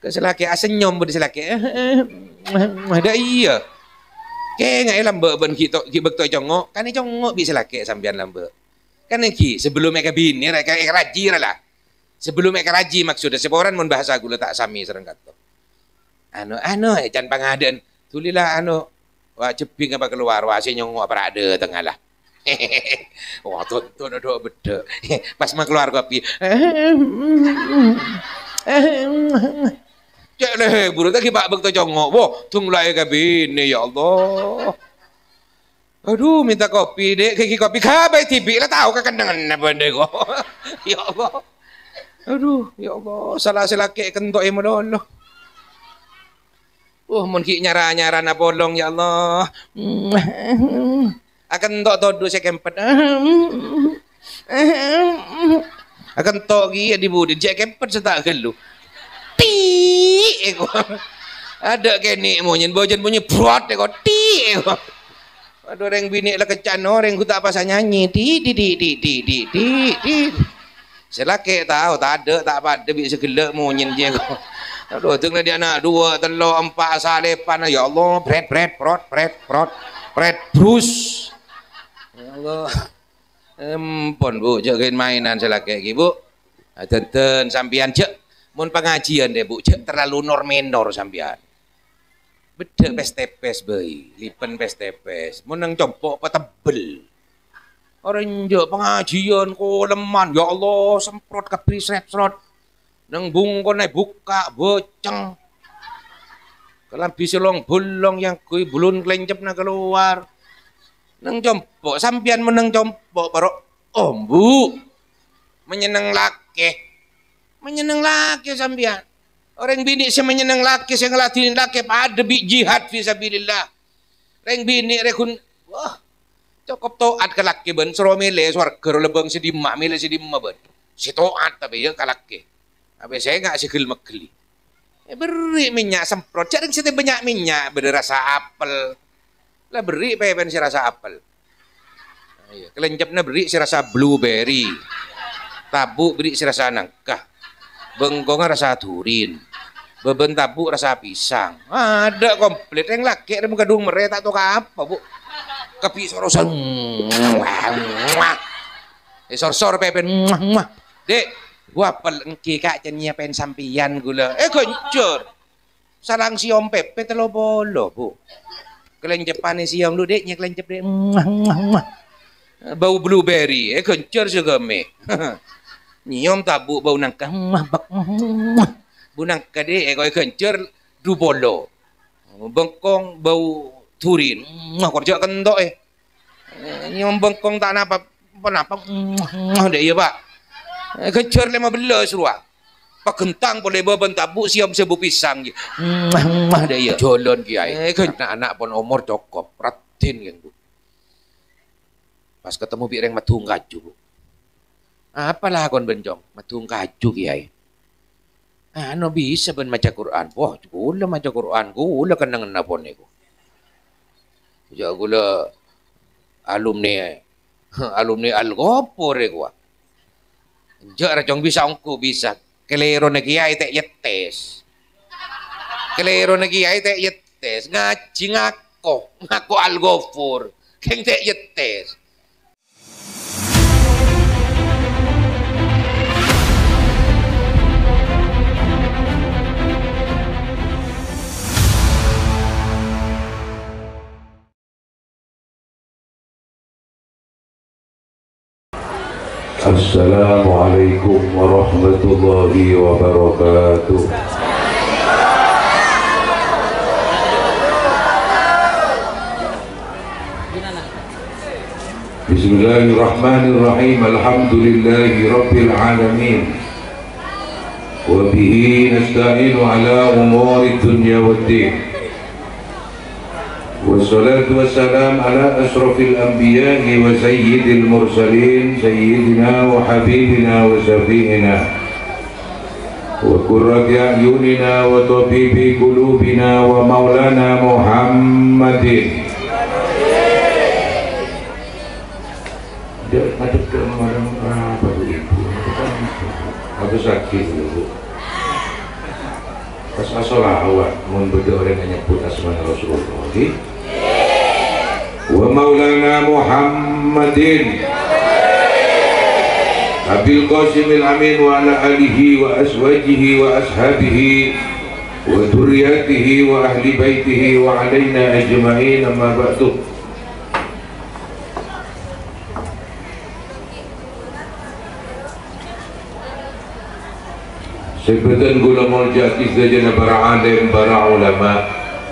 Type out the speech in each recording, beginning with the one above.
ke selaki asenyom budi selaki ada iya ke ngai lambe ben ki bekto congok kan congok bi selaki sampean lambe kan ki sebelum mereka bini mereka raji lah sebelum mereka raji maksudnya seporan mun bahasa gula tak sami sereng kato anu can pangaden tulilah wah ceping apa keluar wah nyongok apa ada tengah lah wah tuh do beda pas mah keluar kopi cek leh buru tadi pak bekto congok boh tung mulai kabine ya Allah aduh minta kopi dek kiki kopi kabai tibi lah tahu kekendangan apa dek kok ya Allah aduh ya Allah salah selaki kentok emolono mun ki nyara na bolong ya Allah akan tok todo saya kempet akan tok gi di budi saya kempet setak gelu ti eko ada kene monyen bojen bunyi brot eko ti eko aduh reng bini lah kecan orang ku tak apa nyanyi di selake tahu tak ada bisa gelek monyen je eko aduh tengah dia anak 2 3 4 salepan ya Allah bret brus ya Allah empon bu jagain mainan selake iki bu tenten sampean cek mun pengajian deh bu cek terlalu menor sampean bedek pes-tepes bayi lipen pes-tepes mun nang compok apa tebel orang jek pengajian koleman ya Allah semprot kapri sret-sret nang bungkon naik buka boceng kelambi silong bolong yang kui bulun kelencep na keluar nang compok sampean menang compok baru bu menyenang laki sampean orang bini saya menyenang laki saya ngelatih laki pada bi jihad fisabilillah orang bini rekun wah cukup toat ke laki ben seromele swarga lebeng sedima mile sedima ben si toat tapi ya ke laki tapi saya nggak segel megeli beri minyak semprot jarang sih banyak minyak berasa apel lah beri pepen si rasa apel kelencepnya beri si rasa blueberry tabuk beri si rasa nangka bengkongnya rasa turin beben tabuk rasa pisang ada komplit yang laki ada muka dung mere tak tahu apa bu kepi sorosan sor pepen dek gua pelengki kak cenia pen sampian gula kencur sarang siom pepe telo bolo bu kelencepan siom lu deknya kelencep dek bau blueberry kencur juga me nyiom tabu bau nangka bu nangka dek kencur du bolo bengkong bau turin kerja kentok nyiom bengkong tak napa dek iya pak kencur 15 ruang pak kentang boleh beban tabu siam sebu pisang dek iya jolon kiai anak pun umur cukup ratin yang bu pas ketemu bireng matung kaju bu apalah kon bencong matung kaju kiai bisa ben maca Quran wah gula maca Quran gula kenangan napon niku ya gula alumni algopor gua jak racong bisa ongko bisa kelero na kiai tek yetes kelero na kiai tek yetes ngaji ngako algopor keng tek yetes Assalamualaikum warahmatullahi wabarakatuh. Bismillahirrahmanirrahim. Alhamdulillahi rabbil alamin. Wa bihi nasta'inu ala umuri dunya waddin. Wassalatu wassalam ala asrafil anbiya'i wa sayyidil mursalin sayyidina wa habibina wa syafi'ina wa qurrati a'yunina wa tabibi qulubina wa maulana Muhammadin. Dia madep ke orang apa ibu? Aku sakit dulu. As-salawat mun beda orang nyebut asma Rasulullah. Nggih. Wa maulana Muhammadin Abil Qasimil Amin wa ala alihi wa azwajihi wa ashabihi wa dzurriyyatihi wa ahli baitihi wa alaina ajma'in, amma ba'du. Sebutan gula mulja kisah para alim, para ulama,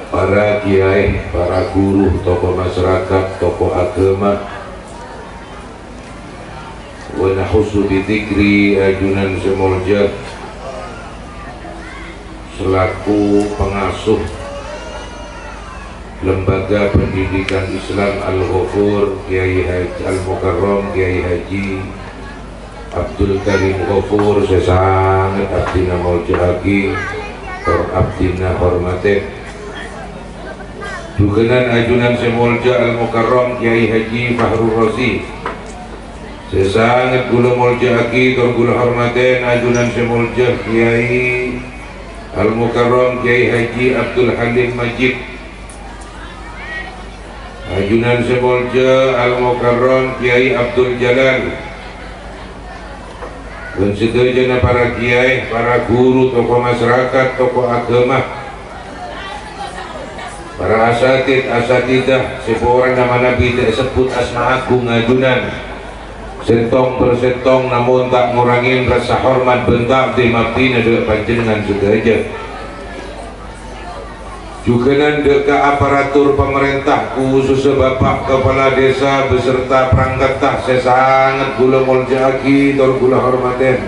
para kiai, para guru, tokoh masyarakat, tokoh agama, wa nahusu bidzikri ajunan semulja selaku pengasuh Lembaga Pendidikan Islam Al-Ghafur Kiai Haji Al-Mukarram Kiai Haji Abdul Karim Ghafur sesangat abdina maujahaki tor abdina hormaten dugenan ajunan semulja Al-Mukarram Kiai Haji Fahrul Razi sesangat gula muljahaki tor gula hormaten ajunan semulja Kiai Al-Mukarram Kiai Haji Abdul Halim Majid ajunan semulja Al-Mukarram Kiai Abdul Jalal dan seterusnya para kiai, para guru, tokoh masyarakat, tokoh agama, para asatidah, seorang nama Nabi tak sebut asma agung ajunan sentong persentong namun tak ngurangin rasa hormat bentak di mabdina dengan panjenengan seterusnya juga deka aparatur pemerintah khusus Bapak Kepala Desa beserta perangkat tak sesangat gula muljaki tor gula hormaten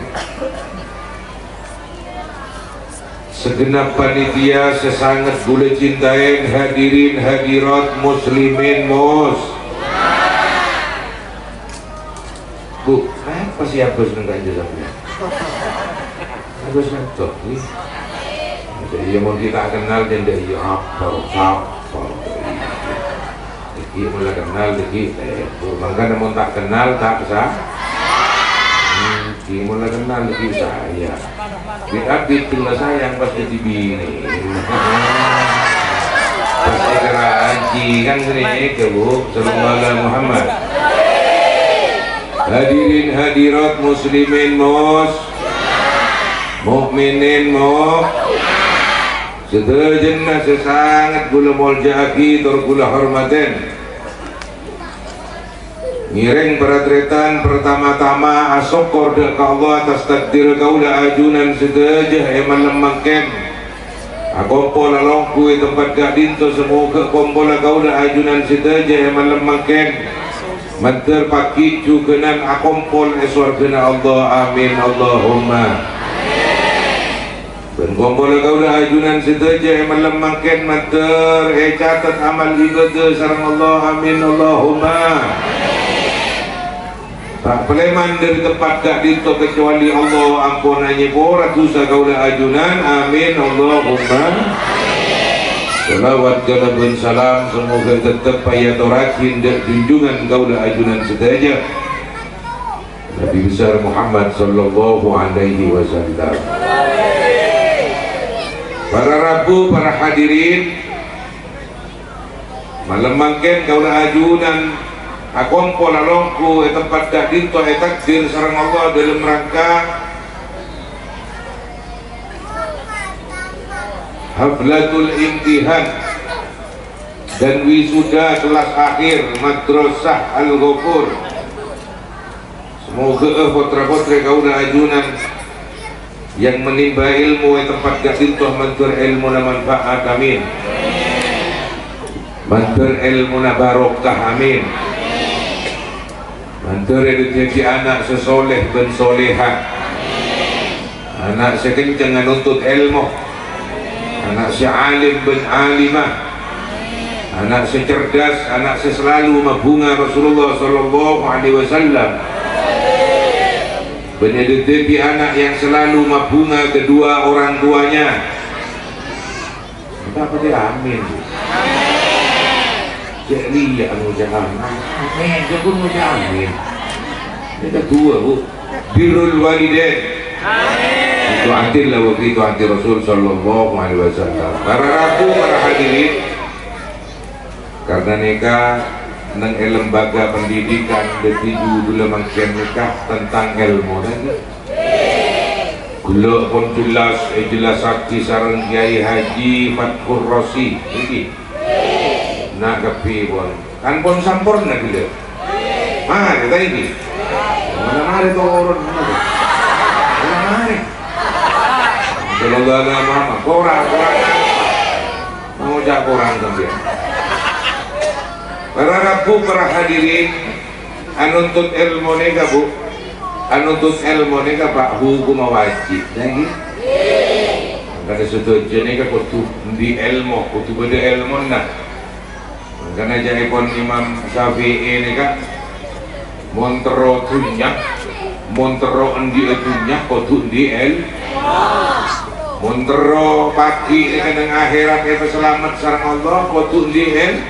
segenap panitia sesangat gula cintain hadirin hadirat muslimin mus bu apa sih Agus nengkan jasanya Agus nengtok nih jadi mau kita kenal dan dari apa iki mulai kenal iki maka namun tak kenal tak sah iki mulai kenal iki saya di tengah sayang pas jadi bini pas keraji kan ini ke bu sallallahu Muhammad. Hadirin hadirat muslimin mus mukminin sederhana sesangat gula muljaki tor gula hormaten ngiring peratretan pertama-tama asokor dek Allah atas takdir kaula ajunan sedejah eman lemangken akompo lalongku tempat gak dinto semoga kompola kaula ajunan sedejah eman lemangken manter paki jugenan akompol eswargana Allah amin Allahumma dan kumpul kaulah ajunan sedaja yang melemangkan mater catat amal ibadah sareng Allah amin Allahumma tak peleman dari tempat gak dito kecuali Allah ampunannya pora dosa kaulah ajunan amin Allahumma salawat galabun salam semoga tetap payatorakin dan junjungan kaulah ajunan sedaja Nabi besar Muhammad sallallahu alaihi wasallam. Para rabu, para hadirin malam mangken kaulah ajunan akompo lalongku tempat dak dinto takdir sareng Allah dalam rangka haflatul imtihan dan wisuda kelas akhir madrasah Al-Ghafur. Semoga putra-putri kaulah ajunan yang menimba ilmu tempat gak dintoh mantur ilmu na manfaat amin mantur ilmu na barokah amin mantur rezeki anak sesoleh dan soleha anak sekencang nuntut ilmu anak sealim ben alimah anak secerdas anak selalu mabunga Rasulullah sallallahu alaihi wasallam benedepi anak yang selalu mabunga kedua orang tuanya. Apa dia amin. Jadi ya mengucapkan amin. Dia pun mengucapkan amin. Ini kedua bu. Birrul walidain. Amin. Tuatillah waktu itu anti Rasul Sallallahu Alaihi Wasallam. Para rabu, para hadirin, karena nikah nang lembaga pendidikan dituju dulu mangkian nikah tentang ilmu lagi. Gula pun jelas sakti sarang Kiai Haji Fathur Rosi iki. Nak kepi pun kan pun sampurna gila. Mana kita ini? Mana mari turun mana? Mana mari? Kalau gak ada mama, korang mau jak korang sampai. Para rabu, para hadirin, anuntut ilmu nega bu, anuntut ilmu nega pak hukum wajib, lagi. Karena setuju nega kutu di ilmu, kutu beda ilmu nak. Karena jadi pun Imam Syafi'i nega, montero tunyak, montero endi tunyak, kutu di ilmu. Montero pagi dengan akhirat kita selamat sarang Allah, kutu di ilmu.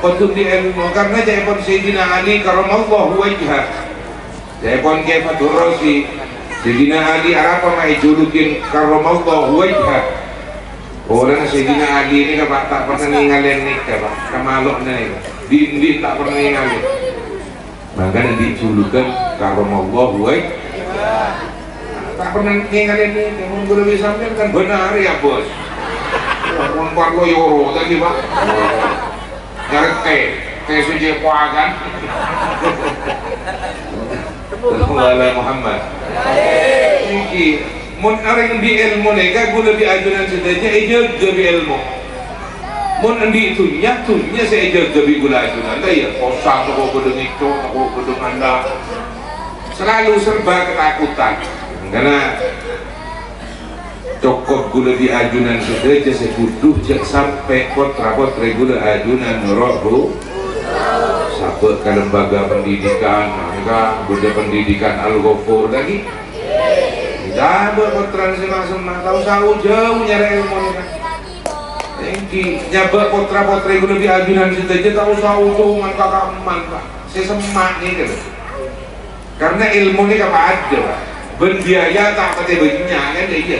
Kutu di ilmu karena jaipun Sayyidina Ali karamallahu wajhah, jaipun Kiai Fathur Rosi, Sayyidina Ali apa mai julukin karamallahu wajhah. Orang Sayyidina Ali ini kan tak pernah ninggalin nikah pak, kamaloknya ini, di tak pernah ninggalin, makanya dijulukan karamallahu wajhah. Tak pernah ninggalin nikah, mau lebih sampai kan benar ya bos. Orang parlo yoro tadi pak, ngerti, suci kuagan. Alhamdulillah Muhammad. Iki, mun areng di ilmu nega gula di ajunan sedaja eja gabi ilmu. Mun endi tunya saya eja gabi gula ajunan. Dah ya, kosong toko gedung itu, toko gedung anda. Selalu serba ketakutan, karena cukup gula di ajunan saja sekuduh cek sampai potra-potra gula ajunan rohbu sampai ke lembaga pendidikan enggak gula pendidikan Al-Ghafur lagi tidak potra semang-semang tahu jauh nyari ilmu ini nyabak potra-potra gula di ajunan saja tahu jauh man kakak man pak sesemak nih kan karena ilmu ini apa aja pak berbiaya tak pakai bajunya kan iya.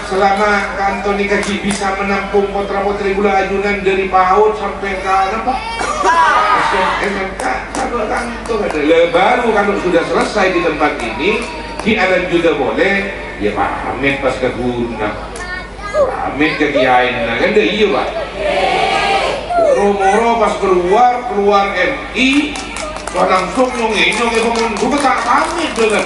Selama kantor nikah bisa menampung potra-potri gula ajunan dari PAUD sampai ke apa? SMK satu kantor ada. Baru kalau sudah selesai di tempat ini, dialan juga boleh. Ya Pak Hamid pas ke guna, Hamid ke kiain, kan deh iya Pak. Moro pas keluar MI. Langsung nyong bangun gue tak pamit dengan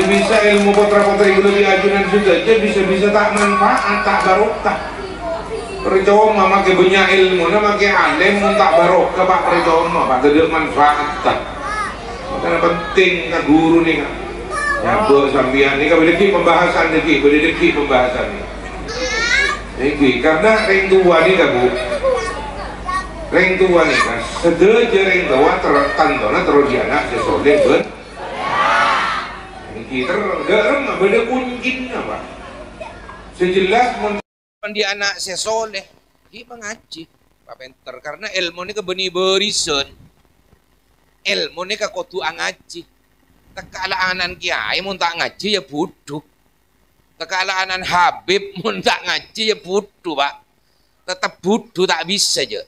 bisa ilmu potra-potra itu lebih ajunan juga aja bisa tak manfaat tak barokah percuma make banyak ilmu na make alim tak barokah pak percuma pak tidak manfaat tak makanya penting ke guru nih kan nyabuk sambian ini kan berdeki pembahasan ini karena ring tua nih kan bu ring tua nih kan sedeja ring tua tantona terus di anak sesoleh ben ini tergerem beda kuncinya pak sejelas di anak sesoleh dia mengaji pak penter karena ilmu ini kebeni berison ilmu ini kekotu ngaji tekalaanan kiai mun tak ngaji ya bodoh tekalaanan Habib mun tak ngaji ya bodoh pak tetap bodoh tak bisa aja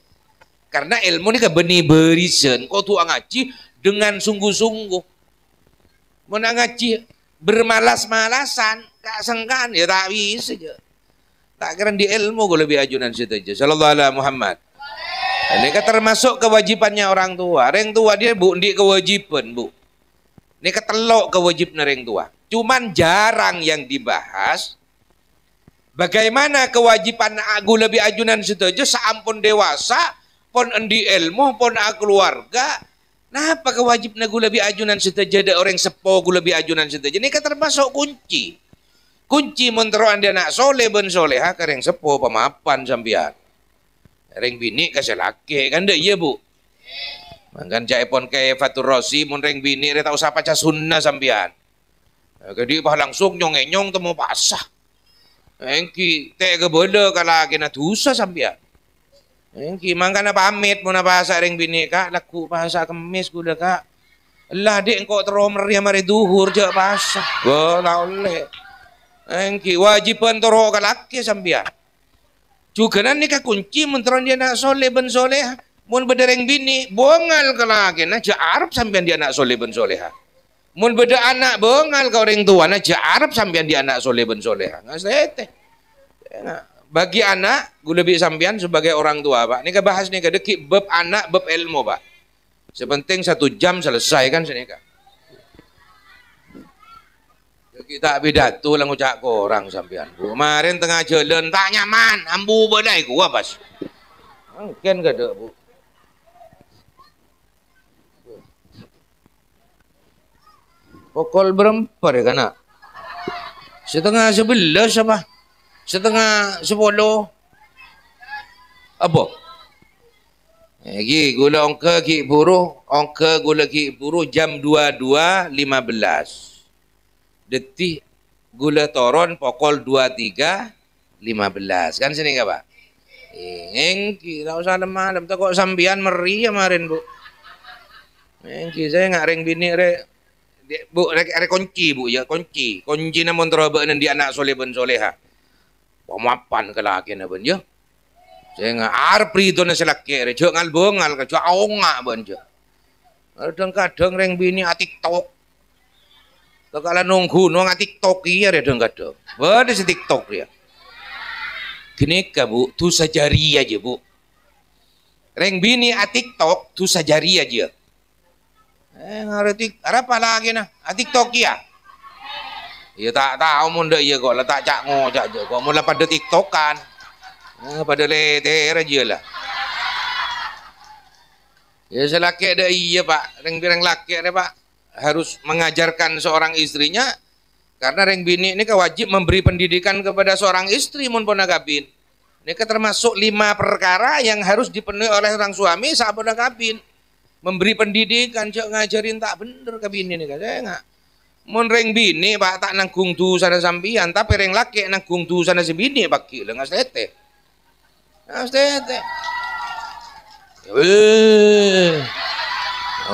karena ilmu ini kebeni berisen kau tuh ngaji dengan sungguh-sungguh mau ngaji bermalas-malasan tak sengkan ya tak bisa aja tak keren di ilmu gue lebih ajunan situ aja sallallahu alaihi Muhammad ini kan termasuk kewajibannya orang tua dia bu di kewajiban bu ini ketelok kewajiban orang tua cuman jarang yang dibahas bagaimana kewajiban aku lebih ajunan situ aja seampun dewasa pon endi ilmu pon keluarga nah apa kewajib nagu lebih ajunan seteja ada orang sepo gu lebih ajunan seteja ini kan termasuk kunci mentero anda nak soleh ben soleha kareng sepo pemapan sambian reng bini kasih laki kan deh iya bu makan jaipon kayak Fathur Rosi mun reng bini dia tahu siapa cah sunnah sambian jadi bah langsung nyong temu pasah engki teh kebode kalau kena dosa sambian engki mangkana pamit mun bahasa ring bini kak laku bahasa kemis kuda kak Lah dek engkau terus meriah mari duhur je pasah. Wah oleh. Engki wajiban terus ke laki sambian. Juga nanti ka kunci menteron dia nak soleh ben soleh. Mun bedereng bini bongal ke laki nah je Arab sambian dia nak soleh ben soleh. Mun beda anak bongal ke orang tua nah je Arab sambian dia anak soleh ben soleh. Ngasete. Bagi anak gue lebih sambian sebagai orang tua pak. Ini ke bahas nih ke dekik bab anak bab ilmu pak. Sepenting 1 jam selesai kan sini kak. Kita pidato lah ngucap ke orang sampean. Kemarin tengah jalan tak nyaman, ambu badai gua pas. Mungkin gak ada bu. Pukul berapa ya kan? 10:30 apa? 10:30. Apa? Lagi gula ongka ki buru jam 22.15. Detik gula toron pukul 23.15 kan sini enggak pak? Engki tak usah lemah tak kok sambian meri kemarin bu. Engki saya nggak reng bini bu rek kunci bu ya kunci namun teroba di anak soleh ben soleha. Pemapan kelaki na ben ya. Saya nggak arpri itu nasi laki jauh ngal bongal jauh aonga ben ya. Kadang reng bini TikTok. Kalau nunggu TikTok ya dia kadang. Ada si TikTok dia. Gini ka bu, tu sajari aja bu. Reng bini TikTok tu sajari aja. Ngerti apa lagi nah? TikTok ya. Ya tak tahu munda iya kok lah tak cak ngocak je kok mula pada TikTokan. Pada leter aja lah. Ya selaki ada iya pak, reng laki ada pak harus mengajarkan seorang istrinya karena reng bini ini wajib memberi pendidikan kepada seorang istri mun pun kabin. Ini termasuk 5 perkara yang harus dipenuhi oleh orang suami saat pun kabin. Memberi pendidikan, cak ngajarin tak bener kabin ini kan saya enggak. Mun reng bini pak tak nanggung tu sana sampian tapi reng laki nanggung tu sana si bini pak kira nggak sete. Nggak sete.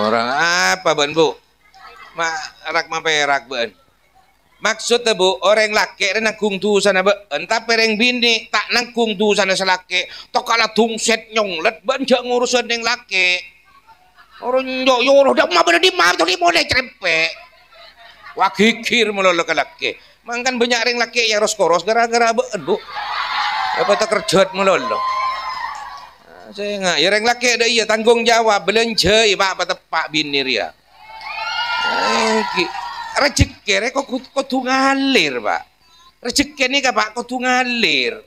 Orang apa ban bu? Rak perak ben. Maksudnya bu, orang laki nanggung tu sana ben, tapi reng bini tak nanggung tu sana selaki. Tok kala tungset nyonglet ben jak ngurusan yang laki. Orang yo dah mah pada di mah tu di model cerepek. Wah kikir melolo ke laki. Mangkan banyak reng laki yang roskoros gara-gara ben bu. Apa tak kerjat melolo. Saya enggak, ya reng laki ada iya tanggung jawab belanja ya pak tepak bini dia. Rezeki kok kudu ngalir pak. Rezeki ini pak kudu ngalir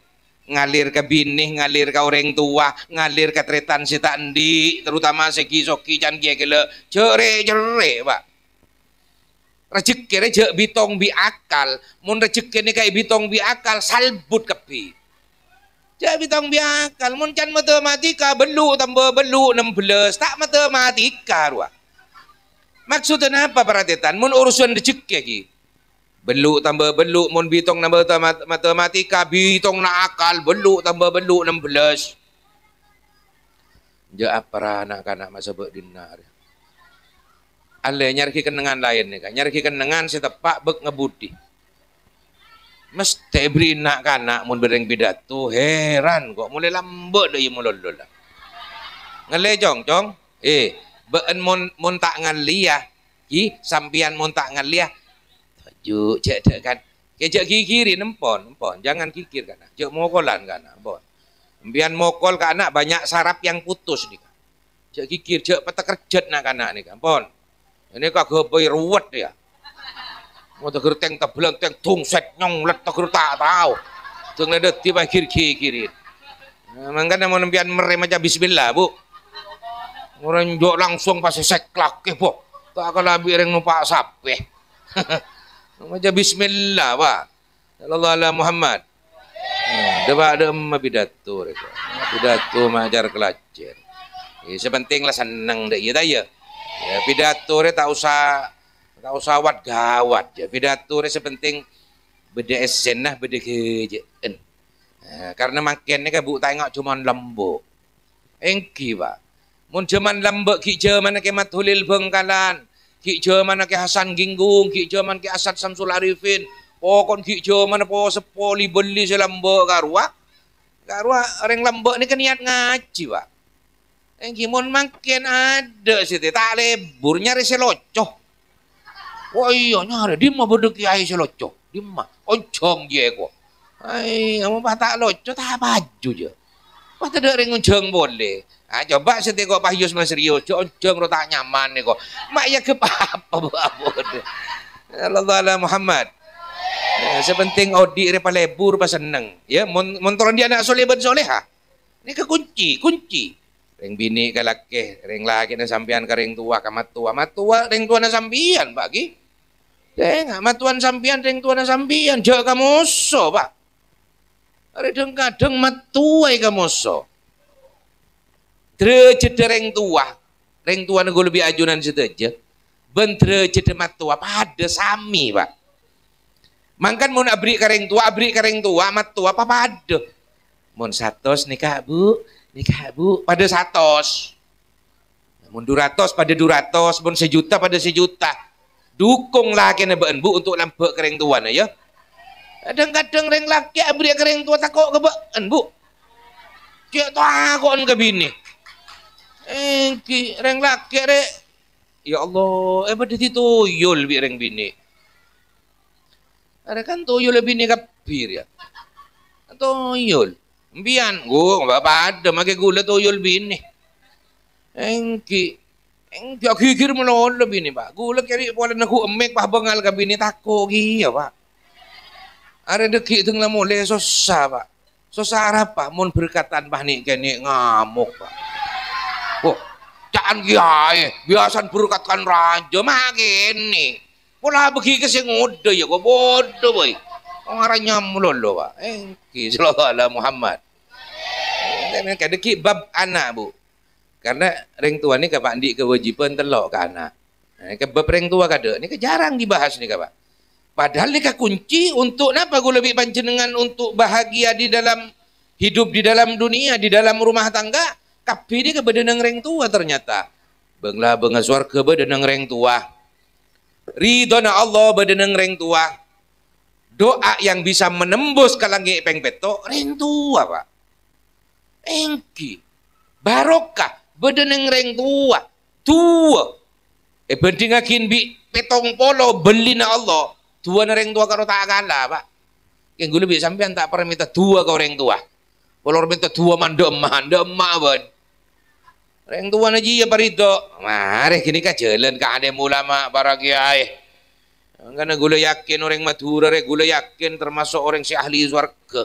ke bini, ngalir ke orang tua, ngalir ke tretan si tandi, terutama segi soki can kia kele jere pak. Rezeki ini jek bitong bi akal, mun rezeki ini kayak bitong bi akal salbut kepi. Jek bitong bi akal, mun can matematika belu tambah belu 16 tak matematika ruah. Maksudnya apa perhatian? Mun urusan rezeki lagi. Belu tambah belu, mun bitong nambah matematika, bitong na akal, belu tambah belu 16. Ja apa anak-anak masa berdinar. Ale nyari kenangan lain nih kan. Nyari kenangan si tepak bek ngebudi. Mesti beri nak kanak mun bereng pidato heran kok mulai lambat dah mulai lah. Ngale jong. Beun mun tak ngaliah sampian mun tak ngaliah tajuk cek kan kejak kikiri nempon jangan kikir kan cek mokolan kan bon sampian mokol ke anak banyak saraf yang putus nih kan cek kikir cek peta kerjet nak anak nih kan bon ini kak goboi ruwet ya mau tegur teng tebelang teng tungset nyong let tegur tak tahu teng ada tiba kiri makanya mau nempian merem aja bismillah bu. Orang jok langsung pas seklak ke po. Tak kalau bireng numpak sape. Macam bismillah pak. Sallallahu alaihi Muhammad. Deba ada pidato mereka. Pidato majar kelajar. Sepenting lah senang deh ya ya. Pidato re tak usah wat gawat ya. Pidato re sepenting beda esen nah beda kejaan. Karena makinnya kan bu tengok cuma lembut. Engki pak. Mun zaman lambek ki zaman kemat hulil Bengkalan ki jaman ke Hasan Ginggung, ki jaman ke Asad Samsul Arifin, pokon ki jaman po sepoli beli selamba karua orang lambak ni kan niat ngaji pak. Gimon makin ada sih tak lebur nyari selocoh. Oh iya nyari dia mah bodoh kiai selocoh, dia mah oncong dia kok. Ay, kamu tak locoh tak baju je. Pas ada orang oncong boleh. Ah coba setekok Pak Yus Mas Rio, oncong ro tak nyaman ni kok. Mak ya ke apa bodoh. Allah Muhammad. Sepenting audit repa lebur pas seneng. Ya, montoran dia anak soleh ben soleha. Ini ke kunci. Reng bini ke laki, reng laki na sampian ke reng tua ke matua reng tua na sampian bagi. Deng, matuan sampian reng tua na sampian, jauh kamu so pak. Ada kadang matuai kamu so. Derajat reng tua na lebih ajunan seteja. Ben derajat matua pada sami pak. Mangkan mun abri kareng tua matua apa pada. Mun 100 nikah bu, pada 100. Mun 200 pada 200, mun 1 juta pada 1 juta. Dukung laki na beun bu untuk lampak kareng tua na ya. Kadang-kadang reng laki abri kareng tua takok ke beun bu. Cek takon ke bini. Reng laki rek. Ya Allah, pada tuyul bi reng bini. Ada kan tuyul bini kapir ya. Tuyul. Mbian, gua pada make gula tuyul bini. Engki kikir melolo bini pak. Gula kiri pola naku emek pak bengal ke bini tako gi ya pak. Ada deki tenglah mulai susah pak. Susah apa? Mun berkatan pak nih kene ngamuk pak. Oh, jangan kiai. Biasan berkatan raja makin nih. Pola bagi ke sing udah ya kok bodoh boy. Orang nyamlolo pak. Engki sallallahu Muhammad. Kadang bab anak bu. Karena reng tua ni kapak di kewajiban telok ke anak. Ke bab reng tua kada ni jarang dibahas ni kapak. Padahal ni kunci untuk napa gue lebih panjenengan untuk bahagia di dalam hidup di dalam dunia, di dalam rumah tangga. Tapi ni kebedenang reng tua ternyata. Benglah bengaswar kebedenang reng tua. Ridhona Allah bedeneng reng tua. Doa yang bisa menembus ke langit pengpeto reng tua pak. Engki barokah bedeneng reng tua. Bandingakin bi petong polo belina Allah. Tua na reng tua karo tak kalah pak. Yang gue lebih sampean tak pernah minta tua kau reng tua. Kalau minta tua mandemah ban. Reng tua naji ya parito. Mari kini ka jalan ka ada ulama para kiai. Karena gula yakin orang Madura, gula yakin termasuk orang si ahli surga.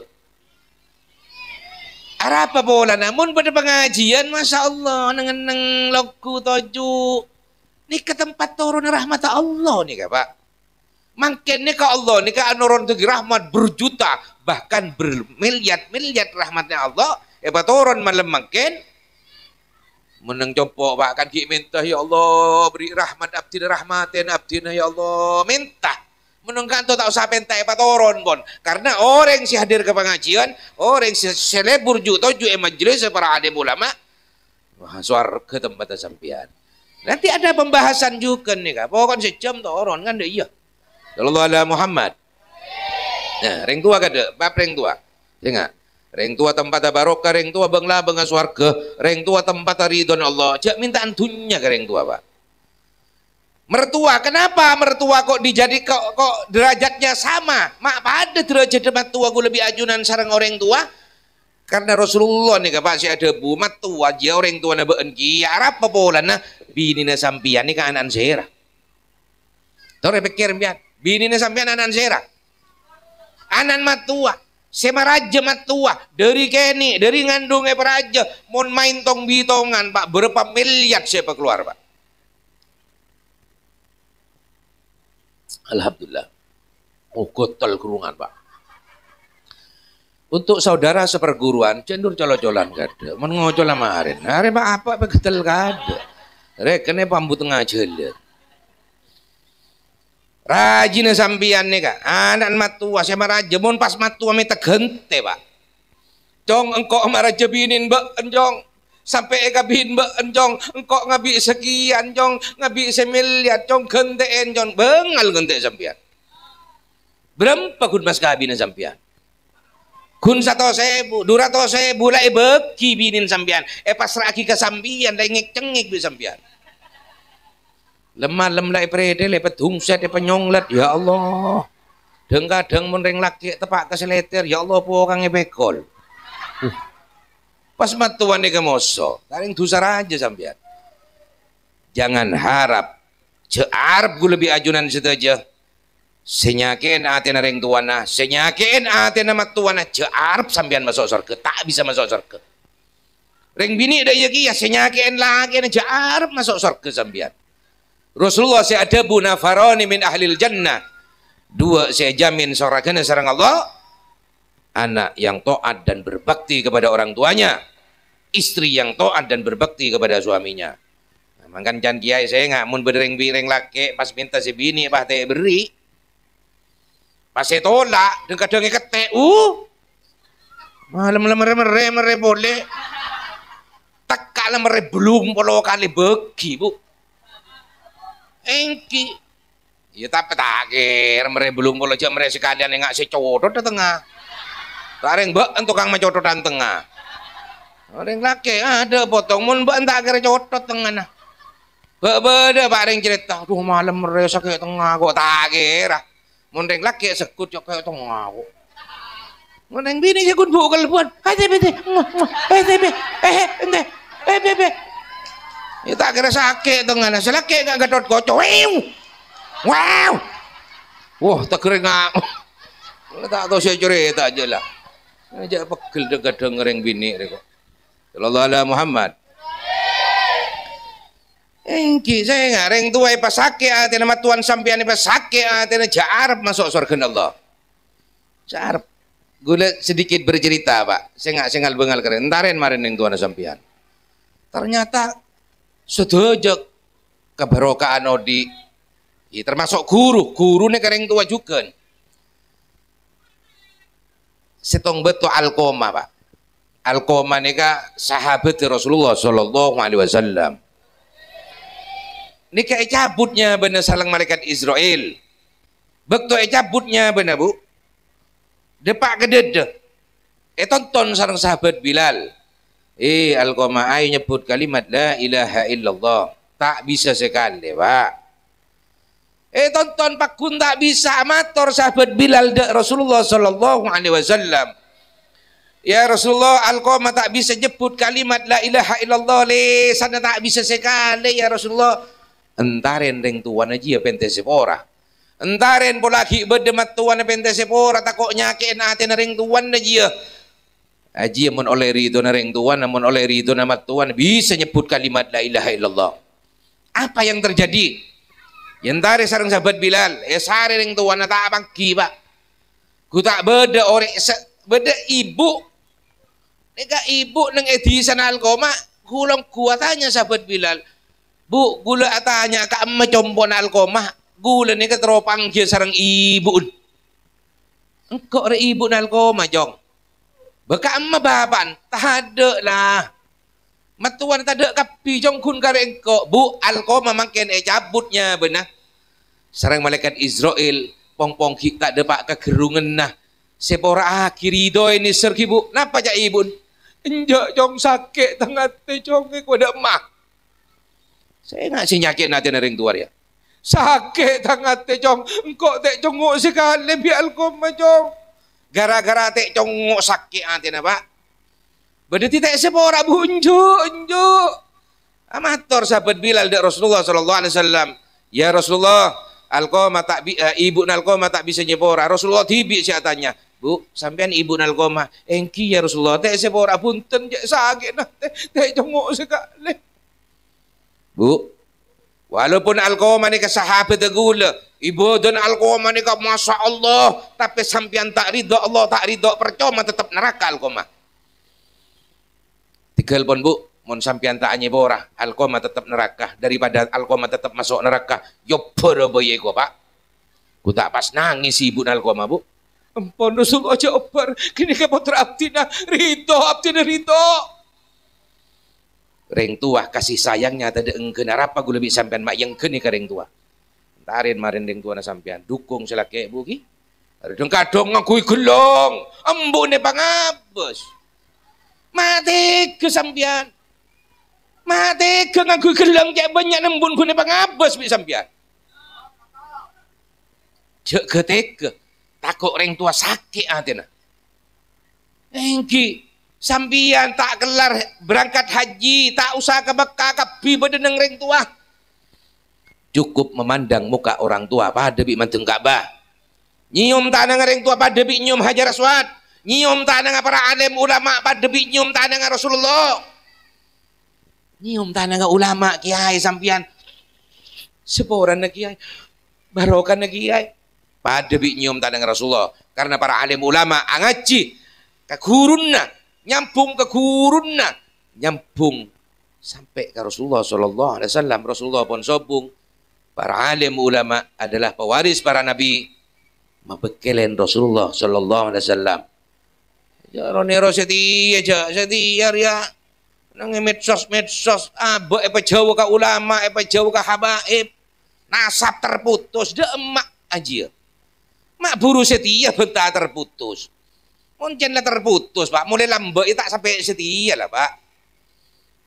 Apa pola namun pada pengajian masya Allah neng loku toju. Ini ke tempat turun rahmat Allah nih kak pak. Mungkin nih ke Allah nih ke anuron tuh rahmat berjuta bahkan bermiliar rahmatnya Allah. Turun malam makin. Menang compok pak kan ki minta ya Allah beri rahmat abdina ya Allah minta menungkan tu tak usah pentai patoron pun karena orang si hadir ke pengajian orang si selebur ju majelis para alim ulama wah suar ke tempat sampian nanti ada pembahasan juga nih kak pokoknya sejam toron kan deh iya sallallahu alaihi Muhammad. Nah reng tua kada bab reng tua dengar. Reng tua tempat barokah, reng tua bangla bengas warga, reng tua tempat ridon Allah. Jak minta antunya ke reng tua pak. Mertua, kenapa mertua kok dijadi kok derajatnya sama? Mak pada derajat mertua gue lebih ajunan sarang orang tua. Karena Rasulullah nih pak si ada bu mertua dia orang tua na beengki. Arab apa pola na bini na sampian ni kan anan sera. Tahu repikir biar bini na sampian anan sera. Anan mertua. Semaraja matua dari kene dari ngandungnya peraja mon main tong bitongan pak berapa miliar siapa keluar pak. Alhamdulillah. Oh kotel kurungan pak. Untuk saudara seperguruan cendur colo-colan kada. Mon ngocol sama Aren. Aren pak apa ketel kada. Rekene pambu tengah jeler. Rajin sampian nih kak, anak matua sama raja, mon pas matua minta gente pak. Cong engkau sama raja binin mbak, cong. sampai kabin enjong engkau ngabi sekian jong ngabi semiliar jong genteen jong bengal gente sampean berapa kun mas kabin sampean kun 100.000 200.000 lah beki binin sampean pas lagi ke sampean dengek cengek bi sampean lemah lah prede lepet hungset penyonglet ya Allah kadang menreng laki tepak ke seleter ya Allah po kang bekol pas matuan ni kemoso taring dusar aja sampean jangan harap cearap gue lebih ajunan saja senyakin atin reng tuana senyakin atin matuana cearap sampean masuk surga tak bisa masuk surga reng bini dah yaki ya senyakin lagi cearap masuk surga sampean Rasulullah se'adabu nafarani min ahlil jannah dua saya jamin soragana sarang Allah anak yang taat dan berbakti kepada orang tuanya, istri yang taat dan berbakti kepada suaminya. Nah, makan jangan kiai saya nggak mun bereng-bereng laki pas minta si bini apa teh beri, pas saya tolak dan kadang kete, malam mere boleh, tak kalah mere belum puluh kali begi bu, engki, ya tapi tak kira mere belum puluh jam mere sekalian nggak secodot di tengah. Tareng mbak tukang mencototan tengah. Orang laki ada potong mun mbak entak kira cotot tengah nah. Mbak beda pak ring cerita. Aduh malam mereka kayak tengah kok tak kira. Mun ring laki sekut kayak tengah kok. Mun ring bini sekut bukal buat. Bebe. Ya tak kira sakit tengah nah. Selaki gak gadot kocok. Wow. Wah tak kira nggak. Tak tahu saya cerita aja lah. Aja pegel dekat dengereng bini kok. Sallallahu alaihi Muhammad. Engki saya ngareng tuai pas sakit ati nama tuan sampean pas sakit ati jarap masuk surga Allah. Jarap. Gula sedikit bercerita, Pak. Saya nggak sengal bengal keren. Entaren marin yang tuan sampean. Ternyata sedojok keberokaan odi. Ya, termasuk guru nih kering tua juga. Setong betul Alqamah Pak. Alqamah nika sahabat Rasulullah Sallallahu Alaihi Wasallam. Nika cabutnya bener salang malaikat Israel. Betul cabutnya bener bu. Depak kedede. Tonton sarang sahabat Bilal. Alqamah ayo nyebut kalimat la ilaha illallah. Tak bisa sekali Pak. Tonton Pak Kun tak bisa amator sahabat Bilal Rasulullah Sallallahu Alaihi Wasallam. Ya Rasulullah Alqamah tak bisa nyebut kalimat la ilaha illallah le sana tak bisa sekali ya Rasulullah. Entaren ring tuan aja ya pente sepora. Entaren polaki berdemat tuan pente sepora takok nyakin aten ring tuan aja. Aji mun oleh ridho ring tuan namun oleh ridho nama tuan bisa nyebut kalimat la ilaha illallah. Apa yang terjadi? Yentare sareng sahabat Bilal, sare ring tuan tak pagi Pak. Ku tak beda orek beda ibu. Neka ibu neng edisan Alqamah, kulong kuatanya sahabat Bilal. Bu, gula atanya ka amma compon Alqamah, gula neka teropang dia sareng ibu. Engkau re ibu Alqamah jong. Beka amma bapan, tak ada lah. Matuan tak ada kapi jong kun kare engkau. Bu, Alqamah makin cabutnya benar. Sarang malaikat Israel pong-pong tak ada pak kegerungan nah. Sepora akhiri do ini serki bu. Napa ja ibu? Enjak jong sakit tengah te jong ku ada emak. Saya nggak sih nyakin nanti nering tuar ya. Sakit tengah te jong. Engkau te jongok sekali biar Alqamah jong. Gara-gara te jongok sakit nanti na pak. Berarti tak sepora bunjuk. Amator sahabat Bilal dari Rasulullah Sallallahu Alaihi Wasallam. Ya Rasulullah, Alqamah tak ibu Alqamah tak bisa nyepora. Rasulullah tibi saya tanya, bu, sampean ibu Alqamah, engki ya Rasulullah, tak sepora punten jak sakit nah, tak jongok sekali. Bu, walaupun Alqamah ni ke sahabat gula, ibu dan Alqamah ni ke masya Allah, tapi sampean tak ridho Allah tak ridho percuma tetap neraka Alqamah. Tigal pun bu, mon sampian tak nyebora, Alqamah tetap neraka daripada Alqamah tetap masuk neraka. Yo boye ko pak, ku tak pas nangis ibu Alqamah bu. Ampun Rasulullah aja obar, kini ke putra abdina rito. Reng tua kasih sayangnya tadi engkeun apa gue lebih sampean mak yang keni ke reng tua. Tarin marin reng tua na sampean dukung selake buki. Ada kadong ngakui gelong, embune pangabes. Mati ke sampean. Mati ke ngakui gelong cek banyak nembun gune pangabes bi sampean. Cek ketek takut reng tua sakit atina. Engki sambian tak kelar berangkat haji, tak usah ke Mekah kabi bedeneng reng tua. Cukup memandang muka orang tua pada bi manteng Ka'bah. Nyium tanang reng tua pada bi nyium Hajar Aswad. Nyium tanang para alim ulama pada bi nyium tanang Rasulullah. Nyium tanang ulama kiai sampian. Seporan kiai. Barokan kiai. Pada bi nyium tanang Rasulullah. Karena para alim ulama angaji kagurunna nyambung ke gurunna, nyambung sampai ke Rasulullah sallallahu alaihi wasallam. Rasulullah pun sobung. Para alim ulama adalah pewaris para nabi. Mabekelen Rasulullah sallallahu alaihi wasallam. Jarone setia aja, setia ya. Nang medsos abek apa jauh ka ulama, apa jauh ka habaib. Nasab terputus, de emak aja. Mak buru setia bentar terputus. Mungkin lah terputus pak, mulai lambat tak sampai setia lah pak.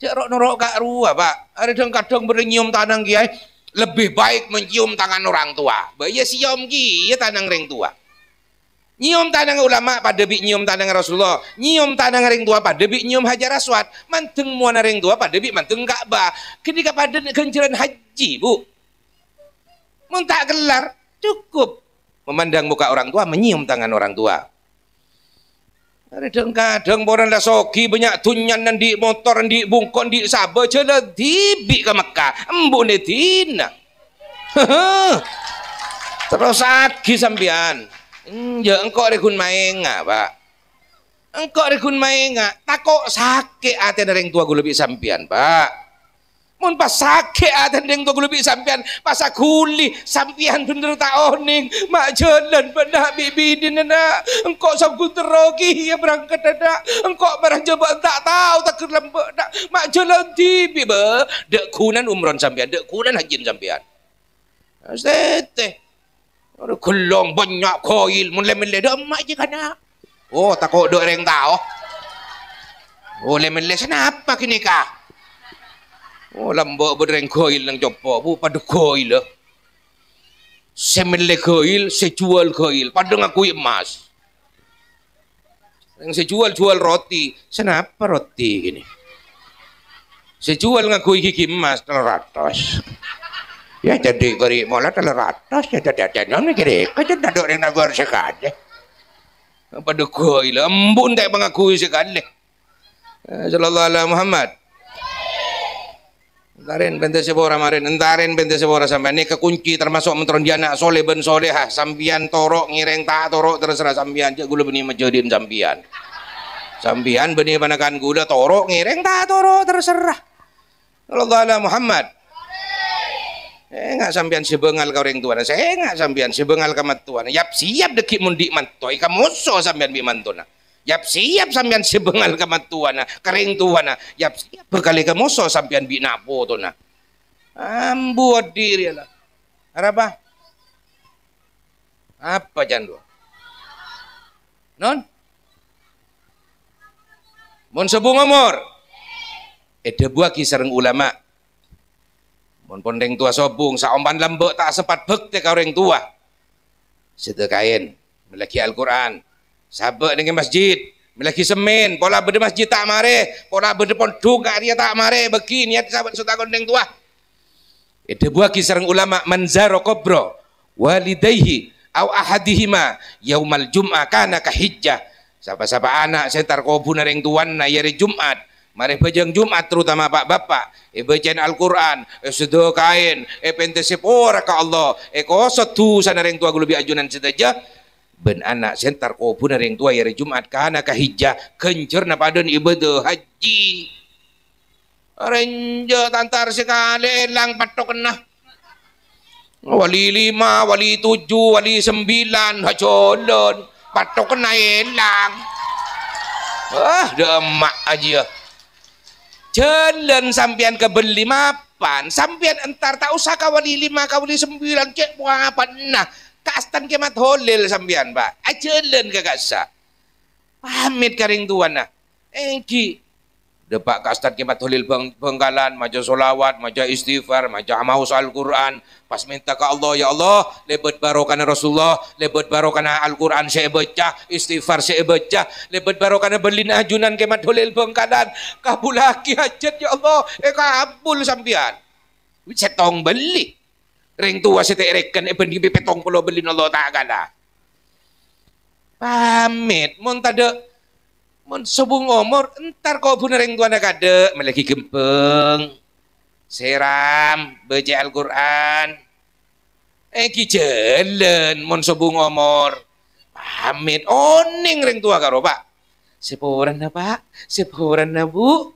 Jarok norok kak ruah pak. Ada kadang bernyium tanang kiai lebih baik mencium tangan orang tua. Bahaya siom kiai tanang reng tua. Nyium tanang ulama pada bi nyium tanang Rasulullah. Nyium tanang reng tua pada bi nyium Hajar Aswad. Manteng muana reng tua pada bi manteng Ka'bah. Ketika pada kenceran haji bu. Mun tak gelar cukup memandang muka orang tua, menyium tangan orang tua. Ada kadang boran dah soki banyak tunyan di motor di bungkon di sabar cela dibi ke Mekah embune tina. Terus lagi sampean. Ya engkau rekun mainga pak. Engkau rekun mainga takok sakit ate dereng tua gue lebih sampean pak. Mun pas sakit ate dereng tua gue lebih sampean pas kuli sampean bener tak oning mak jalan benar bibi di nena engkau sanggup terogi ya berangkat ada engkau marah jebak tak tahu tak kelembek tak mak jalan tibi be dek kunan umron sampean dek kunan hajin sampean sete ada gelong banyak koil mulai-mulai dek emak je kana oh takut dek reng tau oh mulai-mulai kenapa kini kah oh lambak bereng koil nang jopo bu pada koil lah. Saya mele koil, saya jual koil, pada ngakui emas. Yang saya jual roti, kenapa roti gini? Saya jual ngakui gigi emas 300. Ya jadi kari mola 300 ya jadi nami kiri, kaje dadok yang nagor sekali. Pada koil, embun tak mengakui sekali. Sallallahu alaihi Muhammad. Entarin bente sebora marin, entarin bente sebora sampean ini kekunci termasuk mentron diana soleh ben solehah sampian torok ngireng tak torok terserah sampian je gula benih majodin sampian benih panakan gula torok ngireng tak torok terserah. Allah ala Muhammad. Enggak sampian sebengal kau reng tuana, saya enggak sampian sebengal kamat tuana. Yap siap dekik mundi mantoi kamu so sampian bi mantona. Yap siap sampean sebengal kamat tuana, kering tuana. Yap siap berkali kemoso sampean bi napo tu na. Ambuat diri lah. Apa? Apa jandu? Non? Mon sebung umur. Ada buah kisareng ulama. Mon pondeng tua sobung saomban lembek tak sempat bekte kau reng tua. Sedekain melaki Al-Quran. Sahabat dengan masjid, melaki semen, pola berde masjid tak mare, pola berde pondok dia tak mare, beki niat sahabat suta gondeng tua. Itu buah kisah ulama manzaro kubro walidayhi aw ahadihima yaumal jum'ah kana kahijjah. Siapa-siapa anak setar kobu nareng tuan na yari Jumat, mari bejeng Jumat terutama pak bapak, bacaan Al-Quran, sedekain, pentesepora ka Allah, kosot tu sanareng tua gulubi ajunan sedaja. Ben anak sentar ko pun yang tua hari Jumat kana kahijjah kencer na padon ibadah haji. Renjo tantar sekali elang patok kena. Wali 5, wali 7, wali 9 hacolon patok kena elang. Demak aja. Jalan sampean ke beli mapan, sampean entar tak usah kawali 5 kawali 9 cek apa nah kastan kemat holil sampean Pak. Jalan ke kasa. Pamit karing tuan nah. Engki depak kastan kemat holil Bengkalan, maja solawat, maja istighfar, maja amaus Al-Quran. Pas minta ke Allah, ya Allah, lebet barokana Rasulullah, lebet barokana Al-Quran saya baca, istighfar saya baca, lebet barokana berlin ajunan kemat holil Bengkalan. Kabul lagi hajat ya Allah, kabul sampian. Setong beli. Ring tua seterekan bendi petong pulau belin Allah Ta'ala. Pamit, mun tada mun subung umur entar kau pun ring tuan kada melagi gempeng seram baca Al-Quran ki jalan mun subung umur pamit oning ring tua karo Pak seporan na Pak seporan na Bu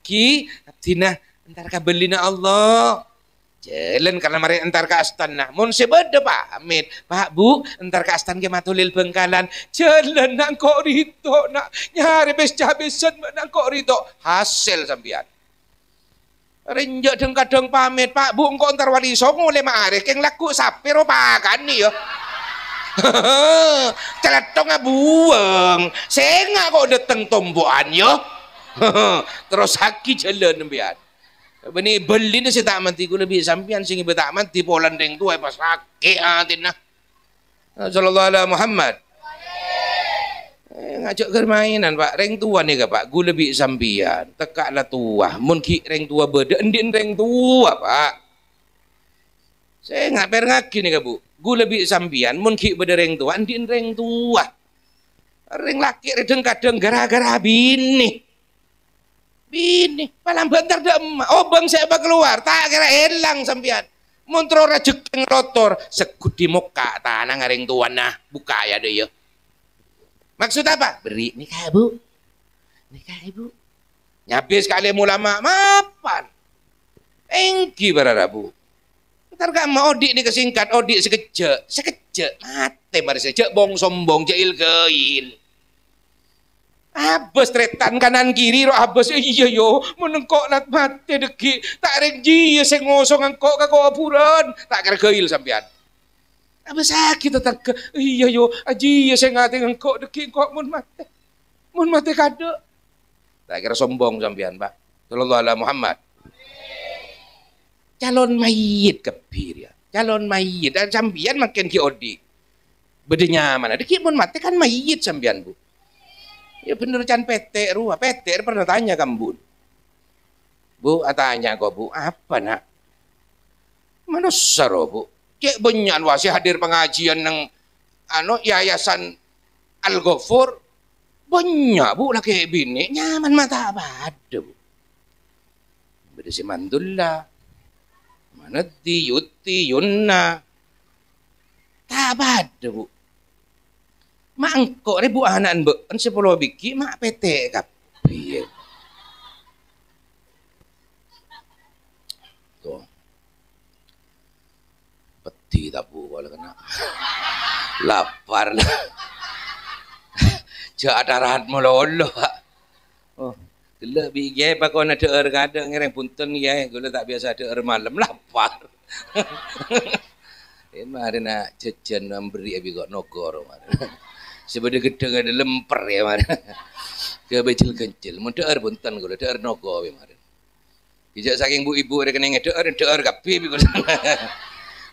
ki abdina entar kabelina Allah jalan karena mari entar ke astana mun sebeda pamit Pak Bu entar ke astan ke matulil Bengkalan jalan nang kok rito nak nyari bes-besan nang kok rito hasil sampean renjak deng kadang pamit Pak Bu engko entar wali songo le mari keng laku sapiro pakan nih yo celetong buang senga kok dateng tombokan yo terus haki jalan sampean beni beli ni saya tak mati ku lebih sampian sing ibu tak mati polan deng tu pas sakit atina sallallahu alaihi Muhammad ngajak kermainan Pak reng tua ni ke Pak gu lebih sampian tekaklah tua mun ki reng tua beda endin reng tua Pak saya ngaper ngaki ni ke Bu gu lebih sampian mun ki beda reng tua endin reng tua reng laki redeng kadang gara-gara bini palang bentar dah obang saya keluar tak kira hilang sampean montro rejeki rotor sekut di muka tanah ngaring tuan nah buka ya deh ya maksud apa beri nikah Bu nikah Ibu nyapis sekali ulama mapan engki barara Bu ntar gak mau odik ni kesingkat odik sekejek mati mari sejak bong sombong jail keil abes tretan kanan kiri ro abes iya yo menengkok lat mate deki tak rek ji sing ngosong angkok ka apuran tak kira geil sampean abes sakit tak iya yo aji sing ngate angkok deki kok mun mate kado tak kira sombong sampean Pak sallallahu alaihi Muhammad calon mayit kebir ya calon mayit dan sampean makin ki odi bede nyaman deki mun mate kan mayit sampean Bu ya bener can PT ruah PT pernah tanya kambun Bu tanya kok Bu apa nak mana saro Bu cek banyak wasi hadir pengajian nang yayasan Al-Ghafur banyak Bu laki bini nyaman mata apa ada Bu beda si Mandullah mana di Yuti Yunna tak ada Bu mak kok ribu anak mbak an 10 biki mak PT kapi tuh peti tak Bu kalau kena lapar lah cak ada rahat melolo oh gila bigi pak kau nak deer kadang ngereng punten ya gula tak biasa deer malam lapar mari nak jajan memberi abi kok nogor mari sebeda gedeng ada lemper ya mari ke becil kencil mun deer punten gula deer nogo we mari ijak saking bu ibu rekening deer kapi bi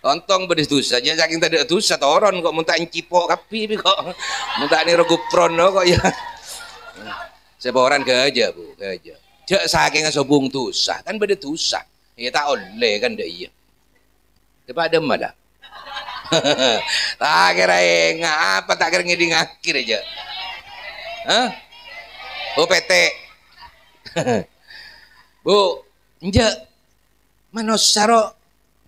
ontong bedes dosa nya saking tadi dosa toron kok mun tak cipok kapi bi kok mun tak ni rogupron kok ya seboran ke aja Bu ke aja jak saking sobung dosa kan beda dosa ya tak oleh kan dak iya kepada mana tak kira apa tak kira ngidi ngakir aja hah Bu PT Bu njak manosaro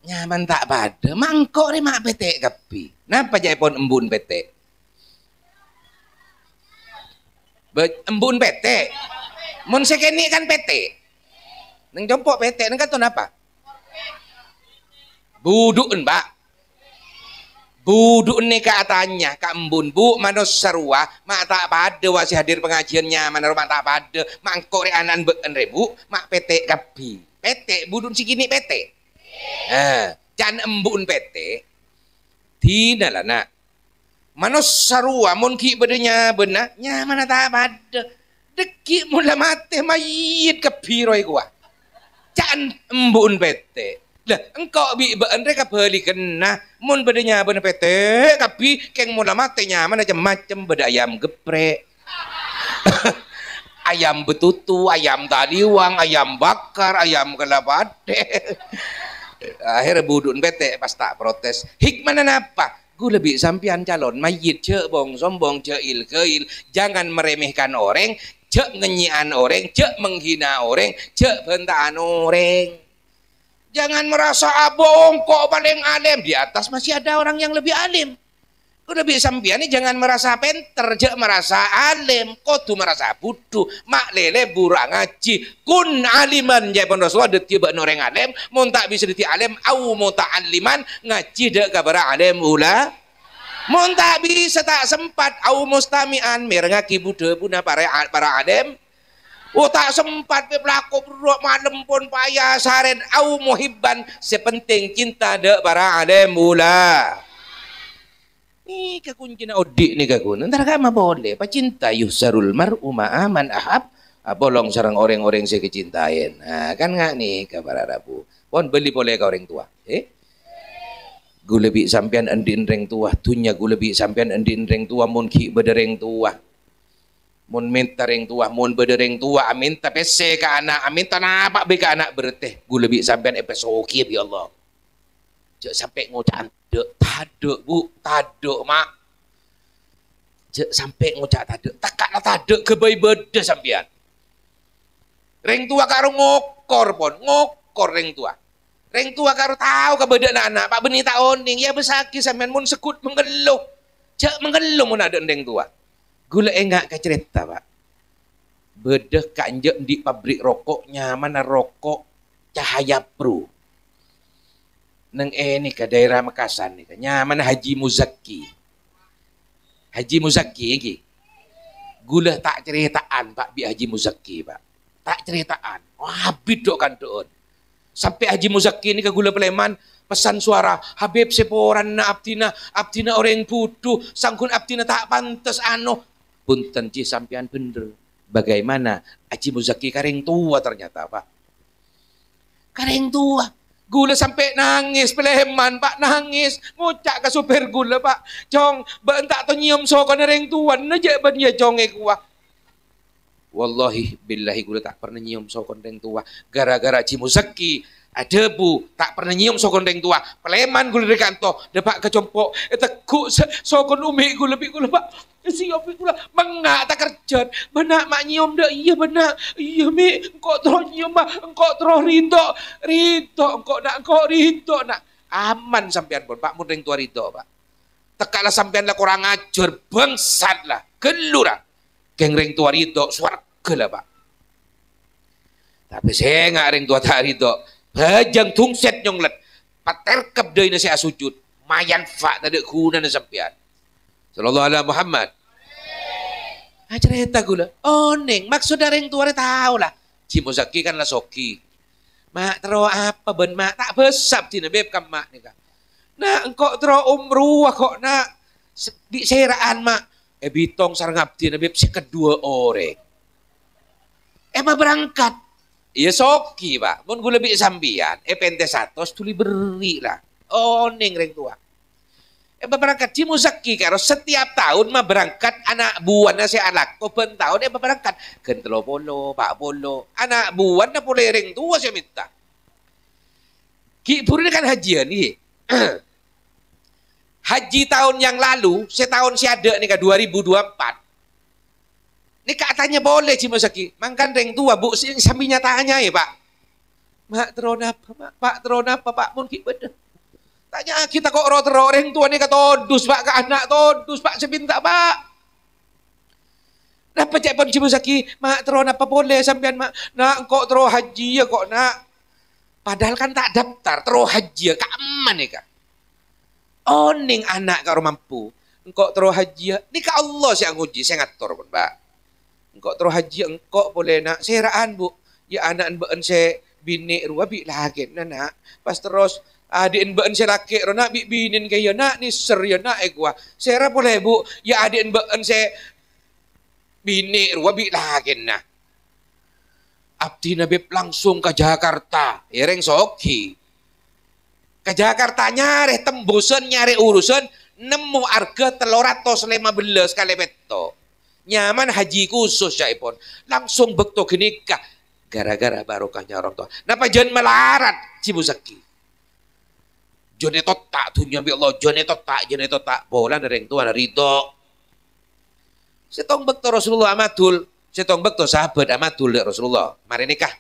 nyaman tak pada mangkok ni mak PT kapi napa jai pon embun PT embun PT mun sekeni kan PT neng jompok PT neng kan apa buduk Pak Buduk ni katanya Kak Embun bu manus sarua mak tak pada wasi hadir pengajiannya mana mak tak pada mangkok re anan beken rebu mak petek kapi petek budun sikini petek jan embun petek tidak lah nak manus sarua mun ki bedenya benar nya mana tak pada deki mula mate mayit kapi roi gua jan embun petek lah engkau bi beandre ka beli kena mun bedanya bener pete tapi keng mula matenya mana macam beda ayam geprek ayam betutu ayam taliwang ayam bakar ayam kelapate akhirnya budun pete pas tak protes hikmah apa gue lebih sampian calon mayit cek bong sombong cek il jangan meremehkan orang cek ngenyian orang cek menghina orang cek bentaan orang. Jangan merasa abong kok paling alim. Di atas masih ada orang yang lebih alim. Kau lebih sampian ini jangan merasa penter, jangan merasa alim. Kau tuh merasa butuh. Mak lele burang ngaji. Kun aliman jaya pun Rasulullah detik bak orang alim. Mun tak bisa detik alim. Au mau tak aliman ngaji dek kabara alim ula. Mun tak bisa tak sempat. Au mustamian merengaki budak puna para alim. Oh tak sempat pelaku berdua malam pun payah saren au muhibban sepenting cinta dek para alim mula. Ni kakun kena odik ni kakun. Ntar kama boleh pacinta yusarul mar'u ma'aman ahab. Bolong sarang orang-orang saya kecintain. Nah, kan ngak nih kabar Rabu. Pon beli boleh ke orang tua. Gue lebih sampian andin reng tua. Tunya gue lebih sampian andin reng tua mun ki bedereng tua. Mun minta ring tua, mun bedereng tua, minta pese ke anak, minta napak be ke anak berteh. Gue lebih sampean episoki ya Allah. Cek sampai ngucap tadek bu, tadek mak. Cek sampai ngucap tadek, takaklah tadek kebai beda sampean. Ring tua karo ngokor pon, ngokor ring tua. Ring tua karo tahu ke beda anak, pak beni tak oning, ya besaki sampean mun sekut mengeluh. Cek mengeluh mun ada ring tua. Gula enggak ke cerita pak bedeh kanjek di pabrik rokoknya mana rokok Cahaya Pro neng ini ke daerah Makassar nih nyaman Haji Muzaki iki gula tak ceritaan pak bi Haji Muzaki pak tak ceritaan habis dok kan doon sampai Haji Muzaki ini ke gula Peleman pesan suara Habib seporan na abtina orang putu sangkun abtina tak pantas punten ci sampian bener. Bagaimana Haji Muzaki kareng tua ternyata pak. Kareng tua. Gula sampai nangis Peleman pak nangis. Ngucak ke supir gula pak. Jong bentak to nyium sokon reng tua. Najak ban ya jong kuah. Wallahi billahi gula tak pernah nyium sokon reng tua. Gara-gara Haji Muzaki. Ada bu, tak pernah nyium sokon reng tua. Peleman gula di kantor, depak kecompok. Tekuk sokon umi gula pak. Siap gula mengak tak kerja. Benak mak nyium dah. Iya benak. Iya mi, engkau terus nyium bah. Engkau terus rito, engkau rito nak. Aman sampean pun pak mun reng tua rito pak. Tekaklah sampean lah kurang ajar, bangsat lah, gelura. Geng reng tua rito, swarga lah pak. Tapi saya nggak reng tua tak rito. Bajang tungset nyonglet paterkep deui na saya sujud mayan fa tadi guna na sampean sallallahu alaihi Muhammad cerita gula oning maksud dari yang tua tahu lah Haji Muzaki kan lah soki mak tero apa ben mak tak besap tina beb kam mak nih kan nah engkau tero umruah kok nak di seraan mak bitong sarang abdi na beb si kedua orang emang berangkat. Iya soki pak, mun gue lebih sambian, pente satos tuli beri lah, oning reng tua. Berangkat Haji Muzaki karo setiap tahun mah berangkat anak buahnya si anak, kau tahun berangkat kentelo polo, pak polo, anak buahnya boleh reng tua saya minta. Ki puri kan hajian nih, haji tahun yang lalu, setahun si ada nih ke 2024. Ini katanya boleh Haji Muzaki. Mangkan reng tua bu sambil tanya ya pak. Mak teron apa mak? Pak teron apa pak? Mungkin beda. Tanya kita kok reng tua nih todus pak ke anak todus pak sepinta pak. Napa cek pun Haji Muzaki? Mak teron apa boleh sampean mak? Nak kok tero haji ya kok nak. Padahal kan tak daftar tero haji ya keaman ya kak. Oning anak karo mampu. Engkau terus haji. Ni ka Allah sih nguji, saya ngatur pun, Pak. Engkau terus haji, engkau boleh nak seraan, Bu. Ya anak beun saya bini ruwa bi lagi nak. Pas terus adik beun saya laki nak bi binin kaya nak ni ser ya nak gua. Sera boleh, Bu. Ya adik beun saya bini ruwa bi lagi nah. Abdi Nabi langsung ke Jakarta. Ireng soki. Ke Jakarta nyari tembusan, nyari urusan, nemu harga 315 kali beto. Nyaman haji khusus ya ipon. Langsung bekto genikah. Gara-gara barokahnya orang tua. Napa jangan melarat Cibusaki. Jone totak dunia bi Allah, jone totak. Bola dari tua dari itu. Setong bekto Rasulullah Amadul, setong bekto sahabat Amadul dari Rasulullah. Mari nikah.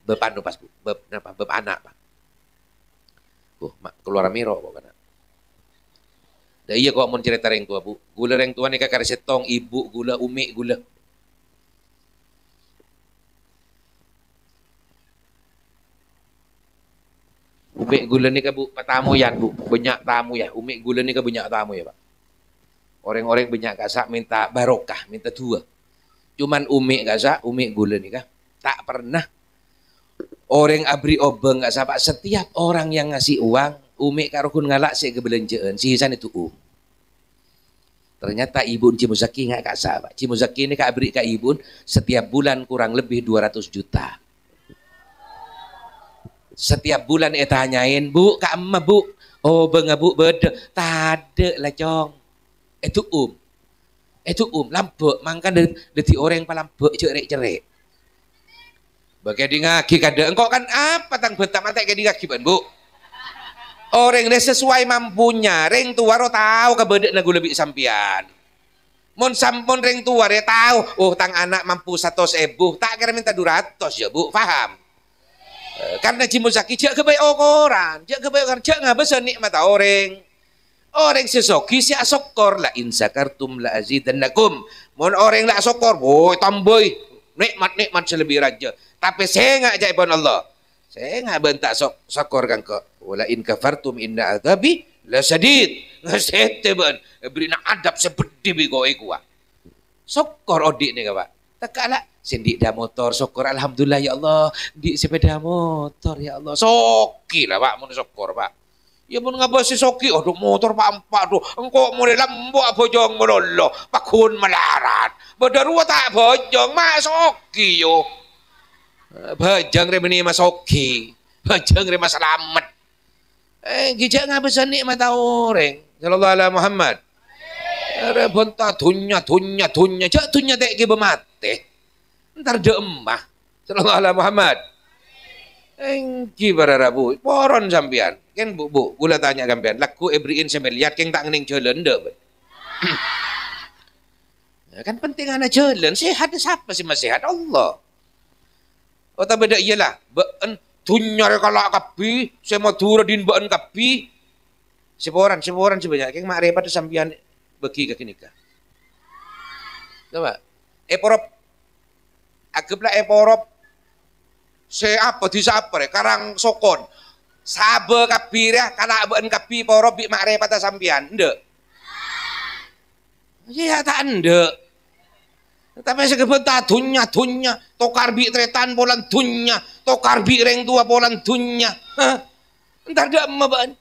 Bepanu pas bep anak Pak. Keluar miro pokoknya. Dah iya kok mau cerita reng tua, Bu. Gula reng tua nikah kare setong ibu gula umi gula. Umi gula nikah, Bu, tamu ya, Bu. Banyak tamu ya. Umi gula nikah banyak tamu ya, Pak. Orang-orang banyak kasak minta barokah, minta dua. Cuman umi kasak, umi gula nikah tak pernah orang abri obeng gak sahabat. Setiap orang yang ngasih uang, umi karukun ngalak si kebelanjaan, sihisan itu Ternyata ibu Cimuzaki nggak kak sahabat. Cimuzaki ini kak beri kak ibu setiap bulan kurang lebih 200 juta. Setiap bulan tanyain, Bu, kak emak, Bu. Oh, benga Bu, beda. Tade lah, Cong. Itu lampuk. Mangkan dari orang palampuk cerik-cerik. Bagai di ngaki kada. Engkau kan apa tang bentak mata kayak di ngaki, Bu? Orang dia sesuai mampunya. Reng tua ro tahu kebedek nagu lebih sampian. Mon sampun reng tua dia tahu. Oh, tang anak mampu 100.000. Tak kira minta 200 ya, Bu. Faham? Karena Cimuzaki cek kebaik orang. Cek kebaik orang. Cek ngabesan nikmat orang. Orang sesoki si asokor la insakartum la azidannakum. Mon orang la asokor, boy tamboy. Nikmat selebih raja. Tapi saya nggak jaibon Allah. Saya nggak bentak sokor kan kok. Wala in kafartum inna adzabi la sadid. Ngasete ban. Beri nak adab sebedi bigo kuah. Sokor odik nih Pak. Takala sendik dah motor sokor alhamdulillah ya Allah. Di sepeda motor ya Allah. Soki lah Pak mun sokor Pak. Ya mun ngapa si soki aduh motor Pak empat aduh engkau mulai lambok bojong melolo pakun melarat. Badarua tak bojong mak soki yo. Bajang remeni masoki. Bajang re selamat. Gijak ngabesan nikmat orang. Sallallahu alaihi Muhammad. Are bonta tunya. Jak tunya tek ke bemate. Entar de emah. Sallallahu alaihi Muhammad. Engki para rabu. Poron sampean. Kan Bu, gula tanya sampean. Laku ebriin semeliat keng tak ngening jalan de. Kan penting anak jalan. Sehat siapa sih masih sehat? Allah. Oh tak beda iyalah. Beun tunyar kalau kapi, saya mau turun beun kapi. Seporan sebanyak. Keng mak repot sampean bagi ke kinika. Coba. Eporop. Agaplah eporop. Saya apa di sapre karang sokon. Sabe kapi ya, kana beun kapi porop bi mak repot sampean. Ndek. Ya tak ndek. Tapi sekebet tunya, tokar bi tretan polan tunya, tokar bi reng tua polan tunya. Entar dak maban.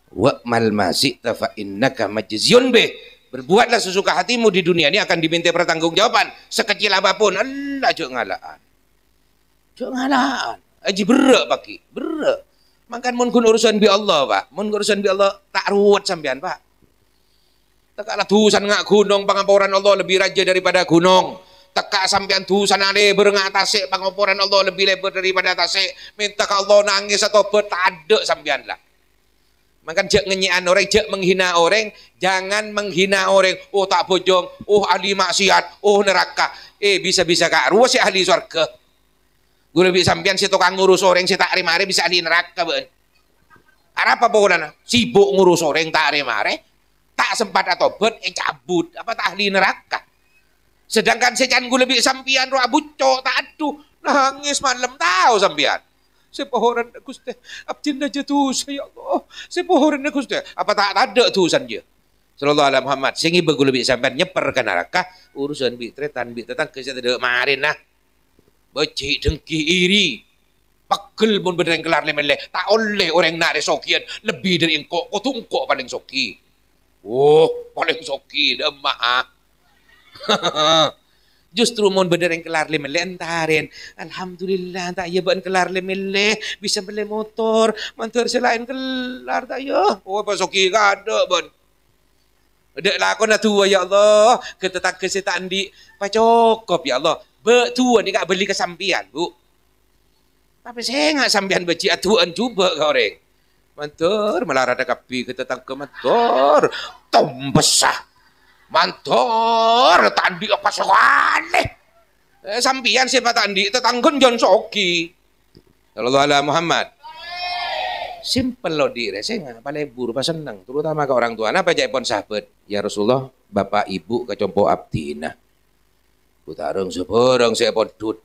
Wa mal masita fa innaka majziyun bih. Berbuatlah sesuka hatimu di dunia ini akan diminta pertanggungjawaban sekecil apapun. Allah jangan ngalaan. Jangan ngalaan. Aji berak paki, berak. Makan mun kun urusan bi Allah, Pak. Mun urusan bi Allah tak ruwet sampean, Pak. Tekaklah tusan ngak gunung pangampuran Allah lebih raja daripada gunung. Tekak sampean tusan ale berengatase pangampuran Allah lebih lebar daripada tasik. Minta ke Allah nangis atau bertadek sampean lah. Makan jek ngenyian orang, jek menghina orang, jangan menghina orang. Oh tak bojong, oh ahli maksiat, oh neraka. Bisa-bisa kak, ruas si ahli surga. Gue lebih sampean si tukang ngurus orang si tak mare bisa ahli neraka ben. Apa pokoknya sibuk ngurus orang tak mare. Tak sempat atau cabut apa tak ahli neraka. Sedangkan secan gue lebih sampian roh abuco tak aduh nangis malam tahu sampian. Sepohoran na Gusti. Abdin na jatusa ya Allah. Sepohoran na Gusti. Apa tak ada tulisan dia. Sallallahu alaihi Muhammad. Singi begulu bi sampean nyeper ke neraka. Urusan bi tretan bi tetang ke sada marin nah. Becik dengki iri. Pegel pun bener kelar lemele. Tak oleh orang nak resokian lebih dari engkau. Kau tu engkau paling soki. Oh, paling soki demak. Justru mon bener yang kelar lemele entarin. Alhamdulillah tak ya ban kelar lemele bisa beli motor. Mantur selain kelar tak ya. Oh, pasoki kada ban. Dek lakon dah tua ya Allah. Ketetang kesetan di pacokop ya Allah. Betua ni kak beli kesampian bu. Tapi saya nggak sampian beci atuan coba kau orang. Mantur melarada kapi ketetang ke mantur. Tombesah. Mantur tandi apa sekali. Sampian siapa tandi tetanggon John Soki. Sallallahu alaihi Muhammad. Simple loh dire, saya nggak paling buru pas senang, terutama ke orang tua. Apa aja pun sahabat, ya Rasulullah, bapak ibu kecompo abdina, putarung seborong saya pun dud,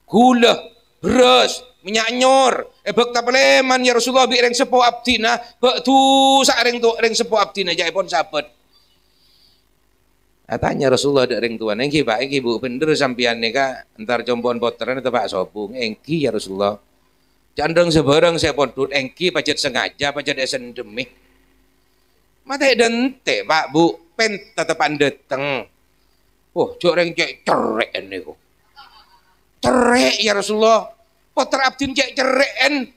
gula, beras, minyak nyor, bek tapeleman ya Rasulullah bi reng sepo abdina, bek tu sareng tu reng sepo abdina aja pun sahabat. Tanya Rasulullah ada reng tuan, engki pak, engki bu, bener sampian nika, entar compon poteran atau pak sopung, engki ya Rasulullah. Candang sebarang saya pun tut engki pacet sengaja pacet esen demi. Mata dente pak bu pen tetepan deteng. Oh coreng cek cerek ini kok. Cerek ya Rasulullah. Poter abdin cek cereken.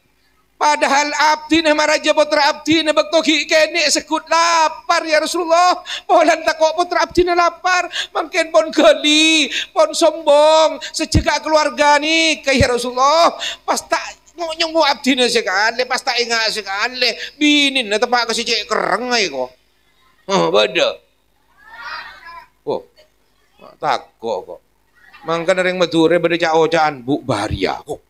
Padahal abdin sama raja poter abdin baktoki kene sekut lapar ya Rasulullah. Polan tak kok poter abdin lapar. Mungkin pon geli, pon sombong. Sejak keluarga nih kayak Rasulullah. Pas tak nyunggu abdina sekali, pas tak ingat sekali, binin na tepak kasi cek kereng ay ko. Bada. Oh, takko kok. Mangka na rin madure, bada cao-caan, bu baharia ko.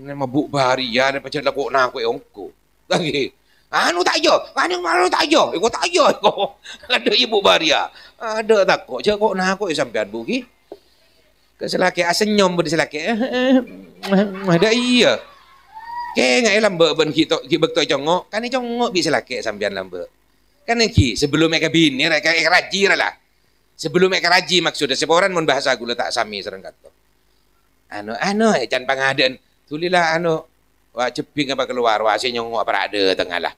Nama bu baharia, na pacad lako na ako ko. Lagi, ano tayo? Ano tayo? Iko tayo. Ada ibu baharia. Ada takko, cako na ako, sampean buki. Keselaki asenyom berselaki. Ada iya. Ke ngai lambe ben ki bekto congok, kan congok bisa laki sampean lambe. Kan ki sebelum mereka bini mereka raji lah. Sebelum mereka raji maksudnya seporan mun bahasa gula tak sami sereng kato. Anu can pangaden. Tulilah wa ceping apa keluar wa nyongok apa ada tengah lah.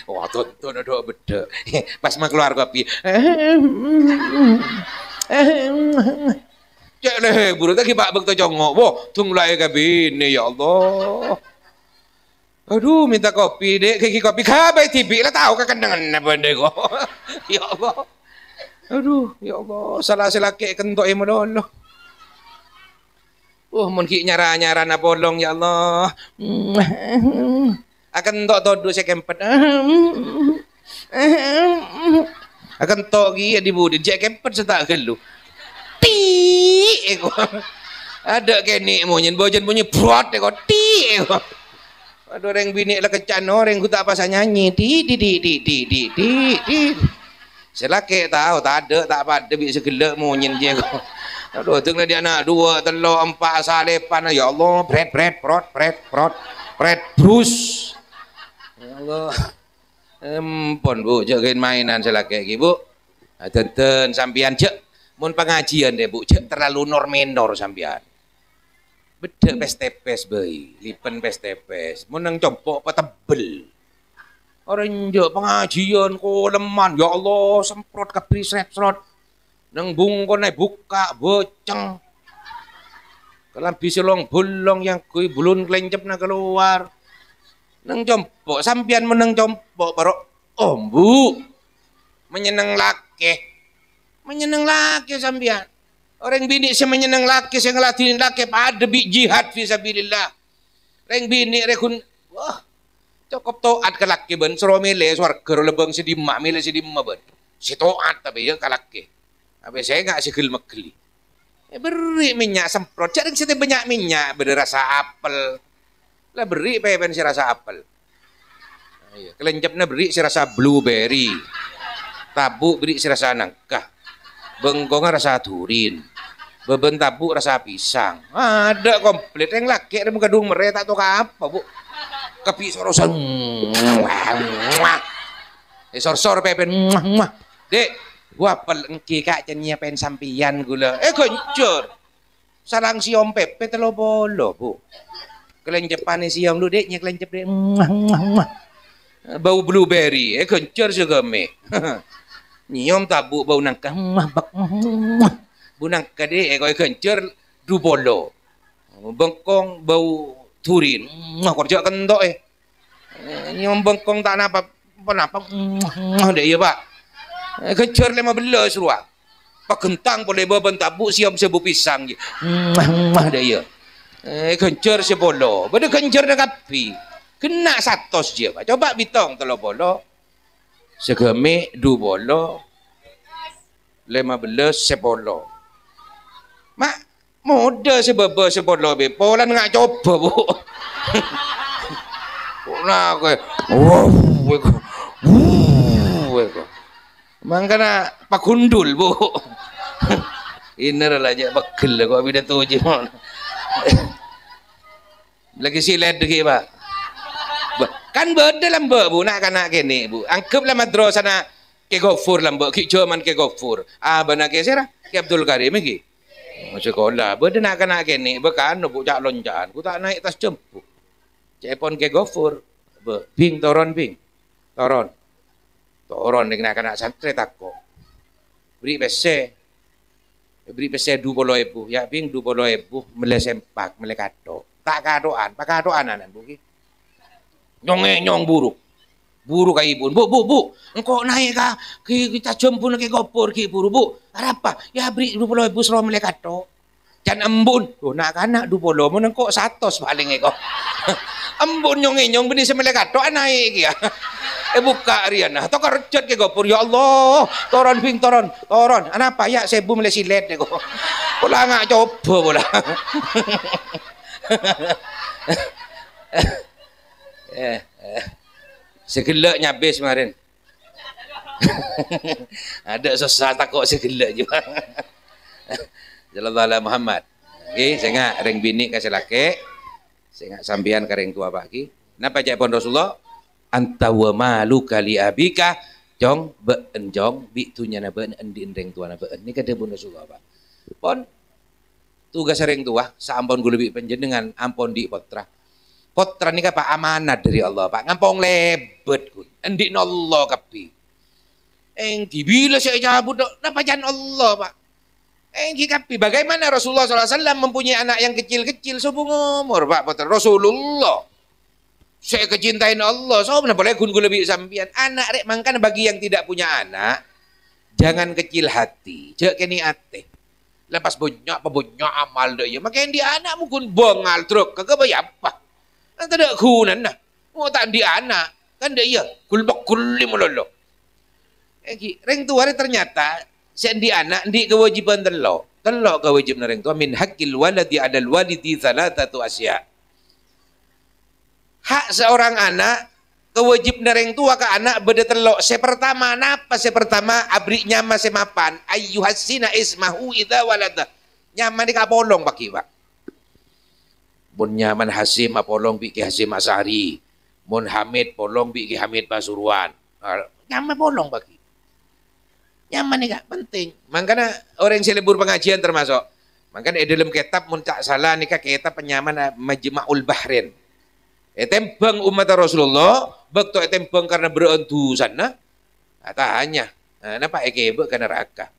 Wah tonton ada beda. Pas mah keluar kopi. Cek leh buru tak kibak bekto congok. Wah, tung mulai kabine ya Allah. Aduh, minta kopi dek, kaki kopi kabai tibi lah tahu kekendangan apa dek kok. Ya Allah. Aduh, ya Allah, salah selaki kentok yang menolong. Mun ki nyara-nyara na bolong ya Allah. Akan tok todo saya kempet. Akan tok gi di budi cek kempet setak gelu. Eko ada kene monyen bojen bunyi brot eko ti eko aduh reng bini lah kecan orang ku tak pasal nyanyi di selake tahu tak ada bisa gelak monyen je eko aduh tengah dia anak 2 3 4 salepan ya Allah bret brus ya Allah pon bu jagain mainan selake iki bu tenten sampian cek mun pengajian deh bu, terlalu menor sampean. Bedek pes-tepes bayi, lipen pes-tepes, mun nang compok petebel. Orang jo pengajian ko leman, ya Allah semprot kabri sret-srot. Nang bungkon naik buka boceng. Kelambi silong bolong yang kui bulun kelencep na keluar. Nang compok sampean menang compok baru bu menyeneng laki. Menyenang laki sampean. Orang bini saya menyenang laki, saya ngelatih laki pada bi jihad fisabilillah. Orang bini rekun wah cukup toat ke laki ben suro mele swarga lebeng si dimma mele si dimma ben. Si toat tapi ya ke laki. Tapi saya enggak segel megeli. Beri minyak semprot, jarang sih banyak minyak berasa apel. Lah beri pepen si rasa apel. Kelencepnya beri si rasa blueberry. Tabuk beri si rasa nangka. Bengkongnya rasa turin, Beben tabu rasa pisang. Ada komplit yang laki ada muka dung mere tak tahu apa, Bu. Kepi sorosan. Sor-sor pepen. Dek, gua pelengki kak cennya pen sampian gula. Kencur. Sarang siom pepe telo bolo, Bu. Kelencepan siom lu deknya kelencep dek. Bau blueberry, kencur segame. Nyiom tabu bau nangka. Bu nangka dek kau kencur du bolo. Bengkong bau turin. Kerja kentok Nyiom bengkong tak napa kenapa dek ya Pak. Kencur 15 ruang. Pak kentang boleh beban tabu siom sebu pisang je. Dek ya. Kencur sebolo. Bada kencur dah kapi. Kena 100 je Pak. Coba bitong telo bolo. Segeme du bolo. 15 sebolo. Mak muda sebebe sebolo be. Polan ngak coba Bu. Nah kowe. Mangkana pakundul Bu. Iner lah je bekel kok bida tuju. Lagi silet lagi Pak. Kan beda lambe Bu nak kanak kene Bu. Anggaplah madrasah na ke Gofur lambe ki Jerman ke Gofur. Ah bana ke sira ke Abdul Karim iki. Sekolah beda nak kanak kene bekan Bu cak lonjaan. Ku tak naik tas jemput. Cepon ke Gofur. Bing toron bing. Toron. Toron dengan kanak santri takko. Beri pese. Beri pese 20.000. Ya bing 20.000 mele sempak mele kato. Tak kadoan, pak kadoan anan Bu ki. Nyong buruk. Buruk kai ibu. Bu. Engkau naik ka kita jemput ke Gopur ki buru Bu. Apa? Ya beri 20.000 selalu mele kato. Jan embun. Loh nak kanak 20 mun engkau 100 paling eko. Embun nyong beni semele kato naik ya. Buka Riana, atau kerjat ke Gopur ya Allah, toron bing toron, apa ya sebu mele silet nego. Pola ngak coba pola. Segelak nyabis kemarin. Ada susah takut segelak juga. Jalallah Muhammad. Oke, saya ngak reng bini kasih laki, saya ngak sambian kareng tua pagi. Napa cak pon Rasulullah? Anta wa malu kali abika jong been jong bi tunya na been endi endeng tua na been ni kada bun Rasulullah Pak. Pon tugas sering tua saampun gue lebih penjenengan ampun di potra. Potra ni apa amanat dari Allah Pak. Ngampong lebet kun. Endi Allah kapi. Engki bila saya cabut napa jan Allah Pak. Engki kapi bagaimana Rasulullah SAW mempunyai anak yang kecil-kecil sebung umur Pak potra Rasulullah. Saya kecintain Allah, so mana boleh gun lebih sampian anak rek mangkan bagi yang tidak punya anak jangan kecil hati, cek kini ate. Lepas banyak amal deh ya, makanya dia anak mungkin bongal truk, kagak bayar apa? Nanti ada kunan nah, mau tak di anak kan dia ya, kulbak kulim lolo. Reng tua ternyata sendi anak di kewajiban telok kewajiban reng tua min hakil waladi adal walidi salatatu asya. Hak seorang anak kewajib nereng tua ke anak beda telok. Sepertama napa sepertama abri nyama semapan ayyuhasina ismahu idza walada. Nyaman di kapolong baki Pak. Mun nyaman Hasim apolong biki Hasim Asari. Mun Hamid polong biki Hamid Pasuruan. Nyaman polong baki. Nyaman nih Kak penting. Makanya orang yang selebur pengajian termasuk. Makanya dalam kitab mun tak salah nih Kak kitab penyaman Majma'ul Bahrain. Tembang umat Rasulullah, bakto tembang karena berentusan nah. Tanya, napa ekebe ke neraka?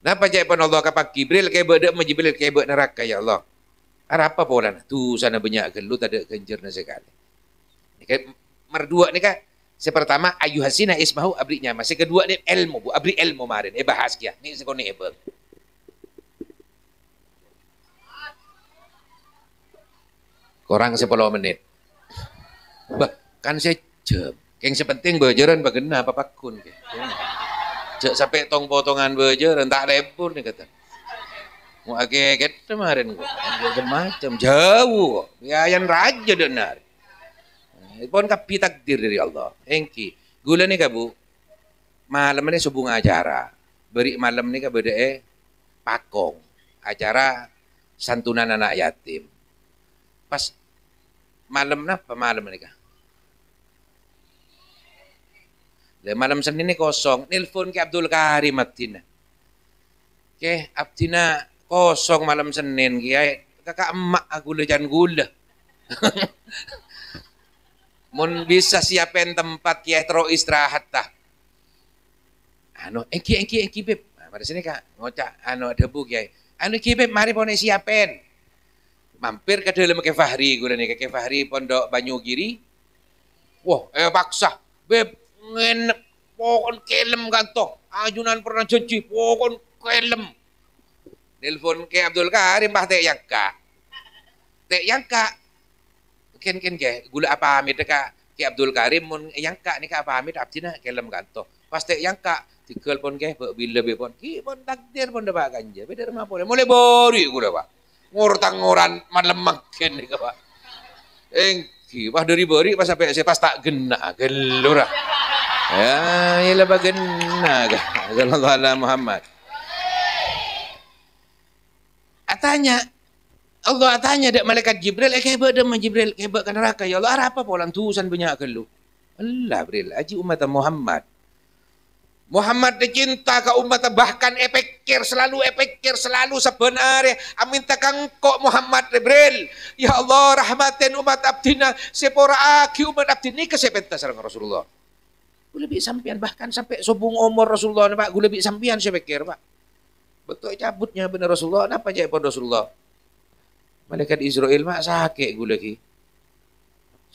Napa jaya pun Allah kapak Jibril kebe dak Jibril kebe neraka ya Allah. Apa polan? Tu sana banyak gelut ada kenjerna sekali. Ini merdua nih Kak. Sepertama ayyuhasina ismahu abrinya, masih kedua nih ilmu Bu, abri ilmu marin. Bahas ya. Nih sekone ebe. Kurang 10 menit. Bah, kan saya jam. Yang sepenting bejeran bagena apa pakun. Cek sampai tong potongan bejeran tak lepur nih kata. Mau agak kemarin gua. Macam jauh. Biayan raja benar. Pon kapi takdir dari Allah. Engki. Gula nih kabu. Malam ini subung acara. Beri malam nih kabede pakong. acara santunan anak yatim. Pas malam napa malam mereka? Malam Senin ini kosong, nelpon ke Abdul Karim Abdina. Ke Abdina kosong malam Senin, kiai kakak emak aku lejan gula. Mun bisa siapin tempat kiai terus istirahat tah. Engki beb. Pada sini kak ngocak debu kiai. Ki beb mari pone siapin. Mampir ke dalam ke Fahri gula nih ke Fahri Pondok Banyugiri. Wah, paksa beb ngenek pokon kelem kanto. Ajunan pernah janji pokon kelem. Nelpon ke Abdul Karim bah tek yangka. Ken ke gula apa amit ka ke Abdul Karim mun yangka ni ka apa amit abdina kelem kanto. Pas tek yangka tikel pon ke bila be pon ki pon takdir pon dapat ganja. Beder mah pon mulai bori gula pak. Ngurtang-nguran malam makin ni ka pak. Engki bah dari bori pas sampai saya pas tak gena gelur. Ya, ialah bagena ka. Sallallahu alaihi Muhammad. Allah tanya dek malaikat Jibril, kebak dem Jibril, kebak ke neraka. Ya Allah, apa polang tusan banyak ke lu? Allah Jibril, aji umat Muhammad. Muhammad dicinta ke umat bahkan epekir selalu sebenarnya. Amin takang kok Muhammad Jibril. Ya Allah, rahmatin umat abdina, sepora aki umat abdina ni kesepenta sareng Rasulullah. Gue lebih sampian bahkan sampai sobung umur Rasulullah, Pak. Gue lebih sampian saya pikir, Pak. Betul cabutnya benar Rasulullah, kenapa aja pun Rasulullah? Malaikat Israel mak sakit gue lagi.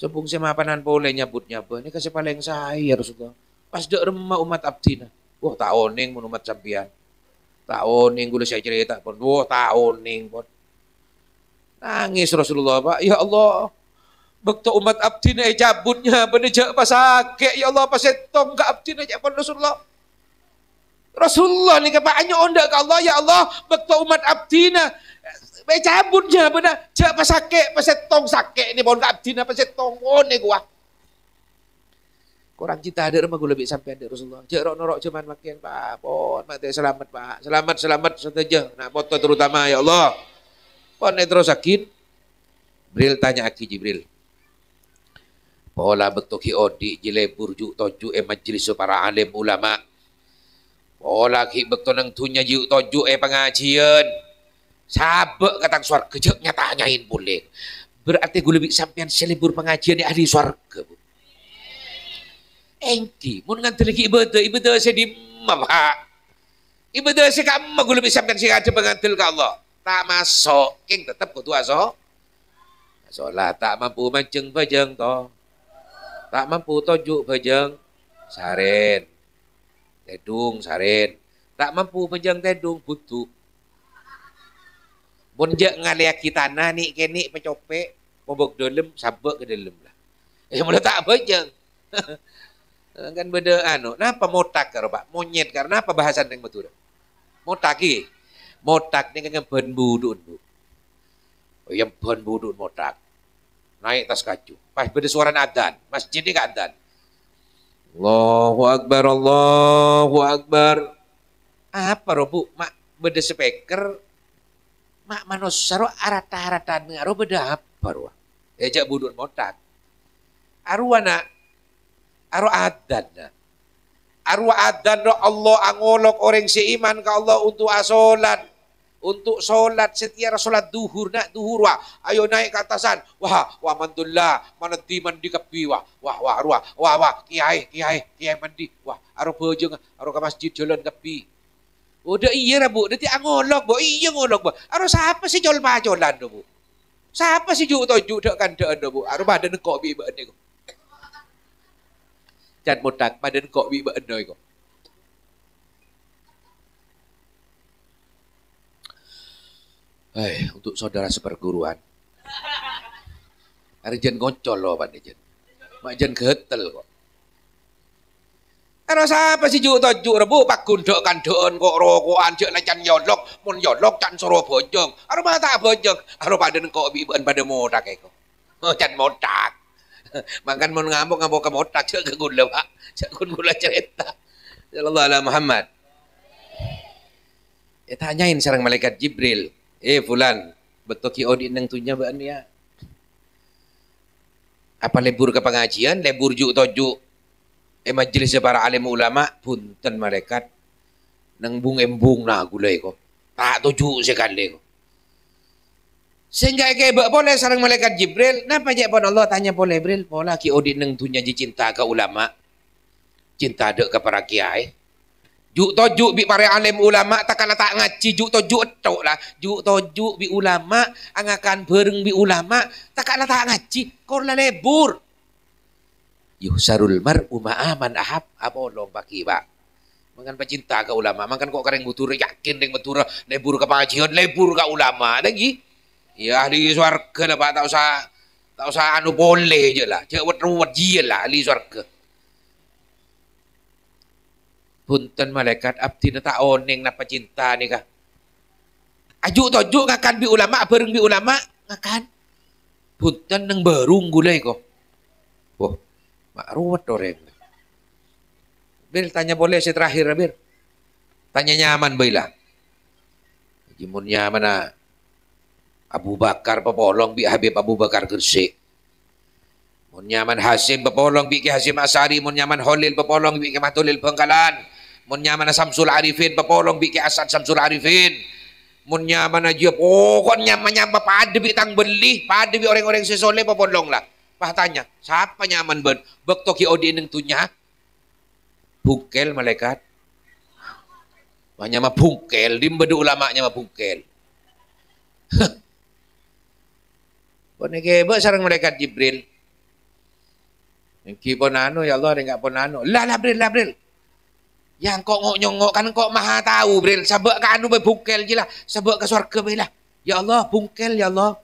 Sebung sama panan boleh nyabutnya apa? Ini kasih paling saya Rasulullah. Pas dek remah umat abdina. Wah tak oning mun umat sampian. Tak oning gue saya cerita pun. Wah tak oning pun. Nangis Rasulullah Pak. Ya Allah. Bekto umat abdina cabutnya benejak pas sakit. Ya Allah pas setong ke abdina pun Rasulullah. Rasulullah ni kepaannya onda ke Allah. Ya Allah. Bekto umat abdina. Cabutnya benar. Jak pas sakit, pas setong sakit ni pun abdina pas setong ni gua. Korang cinta ada rumah gua lebih sampai ada Rasulullah. Jak norok cuman makin Pak. Pon mati selamat Pak. Selamat saja. Nak foto terutama ya Allah. Pon terus sakit. Jibril tanya aki Jibril. Pola bekto ki odi jile burju toju majlis para alim ulama. Pola ki bekto nang tunya juk toju pengajian. Sabek katang swarga jek nyatanyain boleh. Berarti gue lebih sampean selebur pengajian di ahli swarga. Engki, mun nganti lagi ibadah saya di Pak. Ibadah saya kamu gue lebih sampean sih aja pengantil ke Allah. Tak masuk, king tetap kudu aso. Salat tak mampu mancing bajang to. Tak mampu tojuk bajang saren. Tedung saren. Tak mampu bajang tedung butuh. Bonjak ngaliak kita ni kini pecope pobok dalam sabak ke dalam lah. Mula tak bajang. Kan beda napa motak karo Pak? Monyet karena apa bahasan yang betul? Motaki. Motak ni kan ban budun, Bu. Oh, yang ban budun motak. Naik tas kacu. Pas beda suara adzan, masjid ni kan adzan. Allahu Akbar, Allahu Akbar. Apa Bu? Mak beda speaker mak manusia arata-aratan mengaruh beda apa ruah? Ejak budut motak. Arwana arwah adan. Arwah adan Allah angolok orang seiman ke Allah untuk asolat. Untuk solat setiap solat duhur nak duhur wah. Ayo naik ke atasan. Wah mandullah mandi kepi wah arwah wah kiai mandi wah arwah bojong arwah ke masjid jalan kepi. Udah iya lah Bu, nanti ngolok Bu, iya ngolok Bu. Aduh siapa sih jual majolan Bu? Siapa sih juk tojuk dek kandaan Bu? Aduh badan kok biba ni ko. Jan motak badan kok biba ni ko. Untuk saudara seperguruan. Arjen ngoncol loh Pak Jen. Mak jen getel kok. Ano siapa sih juk tojuk rebu pak gundok kandoan kok rokokan jek lacan yolok mun yolok can soro bojong. Aro mata bojong, aro paden kok biben pada modak eko. Can modak. Makan mun ngamuk ke modak jek ke gula Pak. Jek gula cerita. Sallallahu alaihi Muhammad. Ya tanyain sareng malaikat Jibril. Fulan, betul ki audit nang tunya ban ya. Apa lebur ke pengajian, lebur juk tojuk majlis para alim ulama punten malaikat nang bung embung nah gulai ko. Tak tojuk sekali ko. Sehingga ke boleh sarang malaikat Jibril, napa je pun Allah tanya boleh Jibril, pola ki audit nang tunya ji cinta ke ulama. Cinta dek ke para kiai. Juk tojuk bi para alim ulama takkan tak ngaji juk tojuk tok lah. Juk tojuk bi ulama angakan bereng bi ulama takkan tak ngaji kor la lebur. Yuhsarul mar'u ma'aman ahab apolong baki ba. Mangan pecinta ke ulama, mangan kok kareng butur yakin deng betul lebur ke pengajian, lebur ke ulama lagi. Ya ahli swarga lah Pak, tak usah anu boleh je lah. Cek wet je lah ahli swarga. Punten malaikat abdi tak oneng napa cinta ni kah. Ajuk tojuk ngakan bi ulama bereng bi ulama ngakan. Punten nang berung gulai ko. Wah, mak ruwet orang. Bir tanya boleh saya terakhir Bir. Tanya nyaman baiklah. Jimun nyaman Abu Bakar pepolong bi Habib Abu Bakar Gresik. Mun nyaman Hasim pepolong bi Ki Hasim Asari, mun nyaman Holil pepolong bi Ki Matulil Bengkalan. Mun nyaman Samsul Arifin pepolong bi Ki Asad Samsul Arifin. Mun nyaman aja pokoknya nyaman pada bi tang beli, pada bi orang-orang sesoleh pepolong lah. Pah tanya, siapa nyaman ben? Bekto ki odi neng tunya. Bungkel malaikat. Banyak mah bungkel, di bedu ulamanya mah bungkel. Boneke be sareng malaikat Jibril. Engki pun anu ya Allah enggak pun anu. Lah Bril. Yang kok ngok kan kok maha tahu Bril. Sabak ka anu be bungkel je lah. Sabak ke surga be lah. Ya Allah bungkel ya Allah.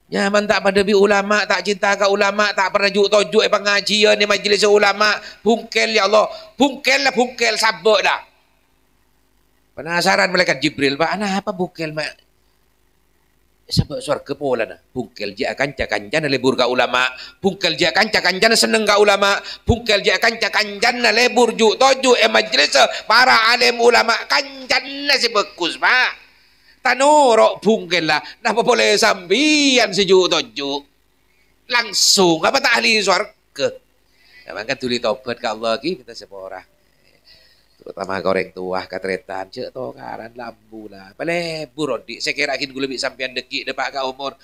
Nyaman tak pada bi ulama, tak cinta ke ulama, tak pernah juk tojuk pengajian ni majlis ulama, bungkel ya Allah. Bungkel lah bungkel sabak dah. Penasaran malaikat Jibril, Pak, ana apa bungkel mak? Sabak surga pola dah. Bungkel je kanca-kancan lebur ka ulama, bungkel je kanca-kancan seneng ka ulama, bungkel je kanca-kancan lebur juk tojuk majlis para alim ulama, kancan si bekus, Pak. Tanurok bungkel lah. Napa boleh sambian sejuk tojuk. Langsung. Apa tak ahli swarga. Ya, maka tuli tobat ke Allah lagi. Kita sepora. Terutama korek tuah katretan. Cek tokaran lambu lah. Palebur odik. Saya kira akin gue lebih sampian dekik. Depak ke umur.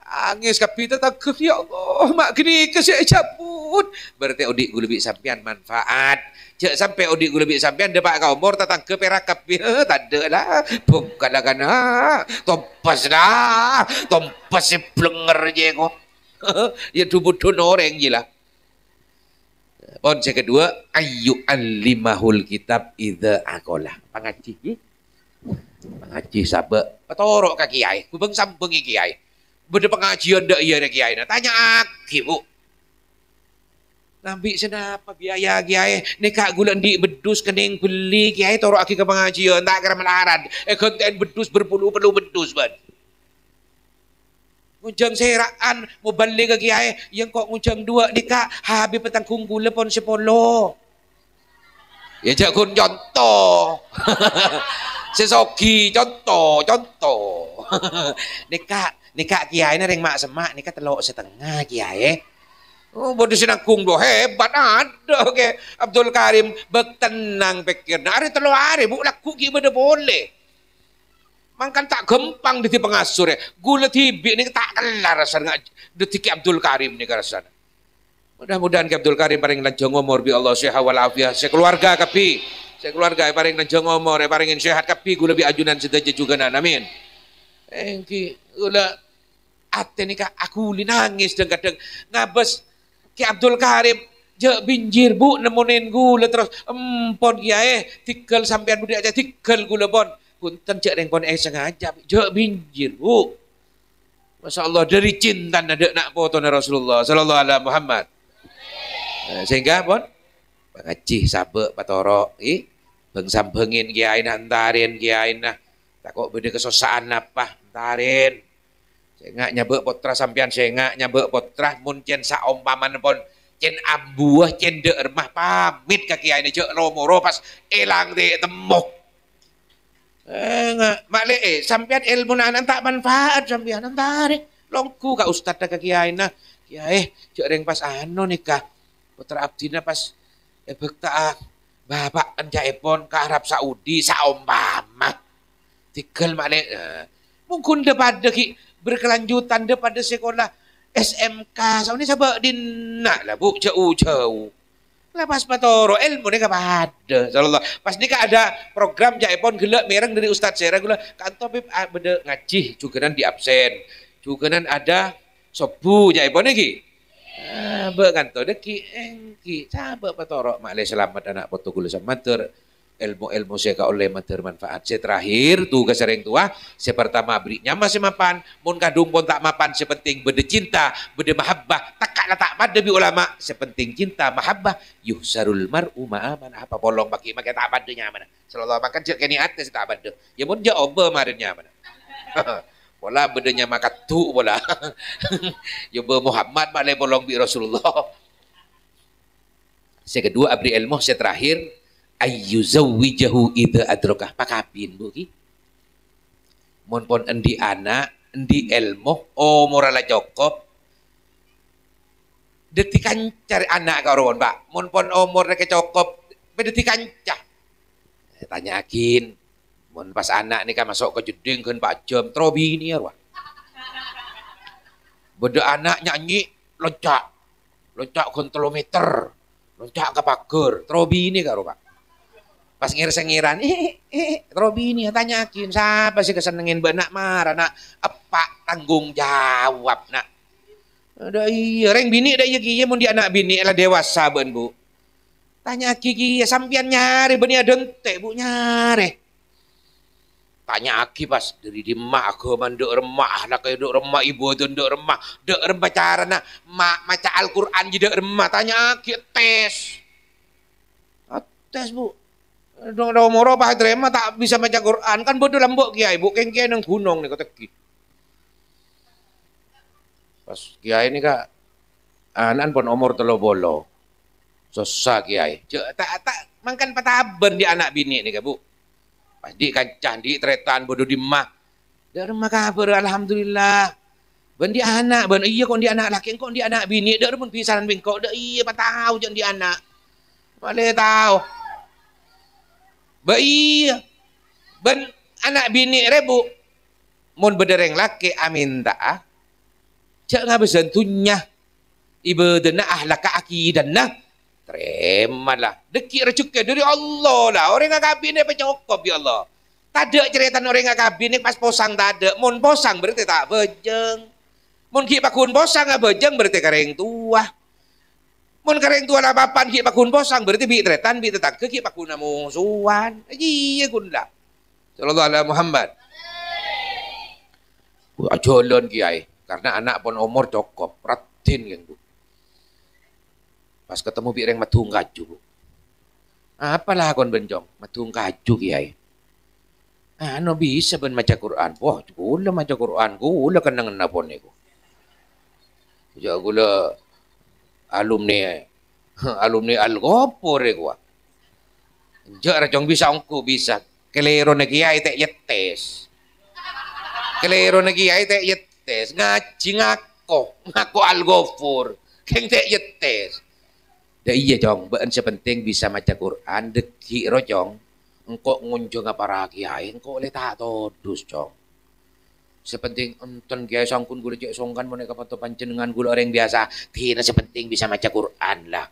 Angis kapita takut ya Allah. Mak kini kesek cabut. Berarti odik gue lebih sampian manfaat. Cek sampai odik gue lebih sampian depak ke umur. Tatang ke perakap. Ya tak ada lah. Bukan lah kan. Tompas dah. Tompas si blenger je kok. Ya dubudun orang je lah. Pon yang kedua. Ayu alimahul kitab idha akolah. Pangaji. Pangaji sabak. Patorok ke kiai. Kubeng sampengi kiai. Benda pengajian dak iya kiai. Tanya aki bu. Nambi senapa biaya kiai. Nekak gulan di bedus kening beli kiai toro aki ke pengajian. Tak kira melarat. Konten bedus berpuluh-puluh bedus ban. Ngujang seraan mau balik ke kiai. Yang kok ngujang dua nikah. Habis petang kunggul pon sepolo. Ya jakun contoh. Sesogi contoh. Nikah kiai ni ring mak semak nikah telok setengah kiai. Oh bodoh sinakung doh hebat ada ke Abdul Karim bertenang pikir. Nah hari telok hari bu laku ki benda boleh. Mangkan tak gempang di pengasur ya. Gula tibi ni tak kelar rasanya detik Abdul Karim ni rasanya. Mudah-mudahan ke Abdul Karim paling lanjong umur bi Allah sehat walafiat. Sekeluarga kapi. Sekeluarga paling lanjong umur paling sehat kapi gula bi ajunan sedaja juga amin. Engki gula ate ni aku nangis dan kadang ngabes ki Abdul Karim je binjir bu nemunin gula terus empon kiai tikel sampean budak aja tikel gula pon punten cek reng pon sengaja je binjir bu. Masya Allah dari cinta ada nak foto Rasulullah sallallahu alaihi Muhammad. Sehingga pon ngaji sabek patoro beng sampengin kiai nak antarin kiai nah takut beda kesosaan apa antarin. Sengak nyabek potra sampian sengak nyabek potra mun cen saumpaman pon cen ambuah cen deuk remah pamit ka kiai cek romoro pas elang teh temu. Mak sampean ilmu nan tak manfaat sampean antare. Longku ka ustad ka kiai na. Kiai, cek reng pas anu nikah. Putra abdina pas bekta bapak kan jaipon ke Arab Saudi saumpama. Tikel mak mungkin pada ki berkelanjutan pada sekolah SMK. Sauni sabak dinna lah bu jauh-jauh. Lepas patoro ilmu ni kepada insyaallah. Pas ni ada program jaipon gelak mereng dari Ustaz Sera gula kantor beb beda ngaji juga di absen. Juga ada sobu jaipon lagi. Be kantor deki engki sabak patoro mak selamat anak foto gula samater. Ilmu-ilmu saya ka oleh mater manfaat. Saya terakhir tu ke sering tua. Saya pertama beri nyama semapan. Mun kadung pun tak mapan. Sepenting berde cinta, berde mahabbah. Takaklah tak pada bi ulama. Sepenting cinta, mahabbah. Yuhsarul mar'u ma'aman. Apa polong bagi makai tak padanya mana. Selalu makan cek kini atas tak pada. Ya mun dia oba marenya mana. Pola bedanya makat tu pola. Ya be Muhammad malai polong bi Rasulullah. Saya kedua abri ilmu. Saya terakhir ayyuzawwijahu idza adrakah pakapin bu ki mun pon endi anak endi ilmu umur ala cukup detikan cari anak karon Pak mun pon umur rek cukup detikan cah tanyakin mun pas anak ni kan masuk ke jeding kan Pak jam trobi ni ya beda anak nyanyi loncat kilometer loncat ke pagar trobi ni karo Pak. Pas ngir-sengiran, Robi ini tanyakin, siapa sih kesenengin benak marah, nak apa tanggung jawab, nak. Ada iya, reng bini ada iya kia, mun dia anak bini lah dewasa ben bu. Tanya kiki, sampian nyari beni adente bu nyari. Tanya aki pas dari di mak aku mandek remah, nak kayak dek remah ibu tu dek remah cara nak maca Al-Quran jadi dek remah. Tanya aki tes bu. Dong moro bah terima tak bisa baca Quran kan bodoh lambok kiai bu kengkiai nang gunung nih kata ki. Pas kiai ini kak anan pun umur telo bolo. Susah kiai. Tak makan pataben di anak bini nih kak bu. Pas di kancah di tretan bodoh di mah. Dari rumah kabar alhamdulillah. Ben di anak ben iya kok di anak laki kok di anak bini dari pun pisahan bengkok dah iya patau jangan di anak. Boleh tahu. Bayi ben anak bini rebu mun bedereng laki amin tak cak ngabesan tunya ibadana ahlaka akidanna terimalah deki rezeki dari Allah lah orang ngakabine penyokop ya Allah tak ada cerita orang ngakabine pas posang tak ada mun posang berarti tak bejeng mun ki pakun posang nggak bejeng berarti kareng tua mun kareng tua lah papan ki pakun posang berarti bi tretan bi tetangga ki pakun musuhan iya gunda sallallahu alaihi Muhammad ajolan kiai karena anak pun umur cukup ratin yang bu pas ketemu bi reng matung kaju bu apalah kon benjong matung kaju kiai anu bisa ben maca Quran wah gula maca Quran gula kenang napon niku ja gula alumni Al-Ghafur gua. Jak racong bisa ongku bisa. Kelero na kiai tek yetes. Kelero na kiai tek yetes. Ngaji ngako Al-Ghafur. Keng tek yetes. Da iya jong, beun sepenting bisa maca Quran deki ro jong. Engko ngunjung para kiai engko oleh tak todus jong. Sepenting enten kiai sangkun gula cek songkan mereka pato panjenengan gula orang biasa tina sepenting bisa maca Quran lah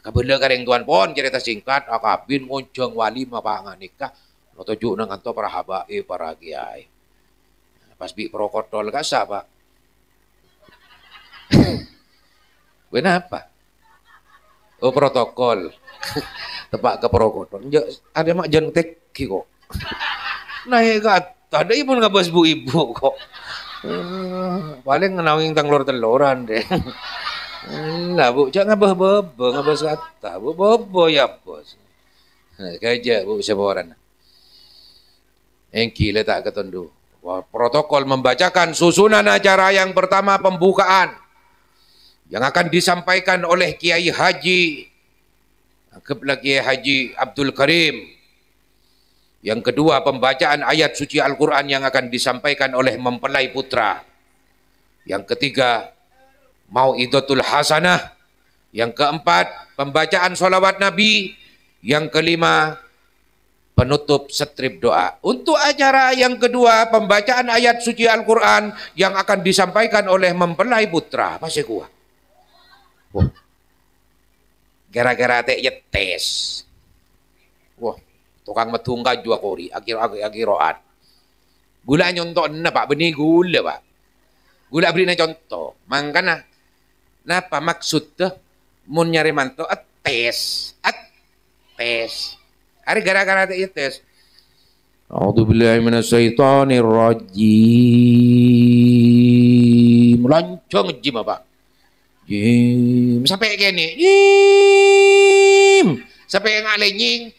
kabela kareng tuan pon cerita singkat akabin ngonjong wali mapangan nikah lo tujuk nang kantor para habaib para kiai pas bi protokol kasa pak kenapa oh protokol tepak ke protokol ada mak jan tek kok naik kat ada ibu ngabas bu ibu kok. Paling ngenawing tang telur-teluran deh. Lah bu, jangan ngabas kata. Bu bobo ya bos. Kaja bu seboran. Engki letak ketendu. Protokol membacakan susunan acara yang pertama pembukaan yang akan disampaikan oleh Kiai Haji. Anggaplah Kiai Haji Abdul Karim. Yang kedua, pembacaan ayat suci Al-Quran yang akan disampaikan oleh mempelai putra. Yang ketiga, mau'idatul hasanah. Yang keempat, pembacaan sholawat Nabi. Yang kelima, penutup strip doa. Untuk acara yang kedua, pembacaan ayat suci Al-Quran yang akan disampaikan oleh mempelai putra. Masih kuat. Wah. Gara-gara teh tes. Wah, tukang metung kaju akori, akhiroat. Gula nyontok na pak, benih gula pak. Gula beri na contoh. Mangkana, napa maksud tuh? Mun nyari mantu, tes. Hari gara-gara teh tes. A'udzubillahi minasyaitonir rajim. Lancong jim apa? Jim. Sampai gini. Jim. Sampai ngalenying.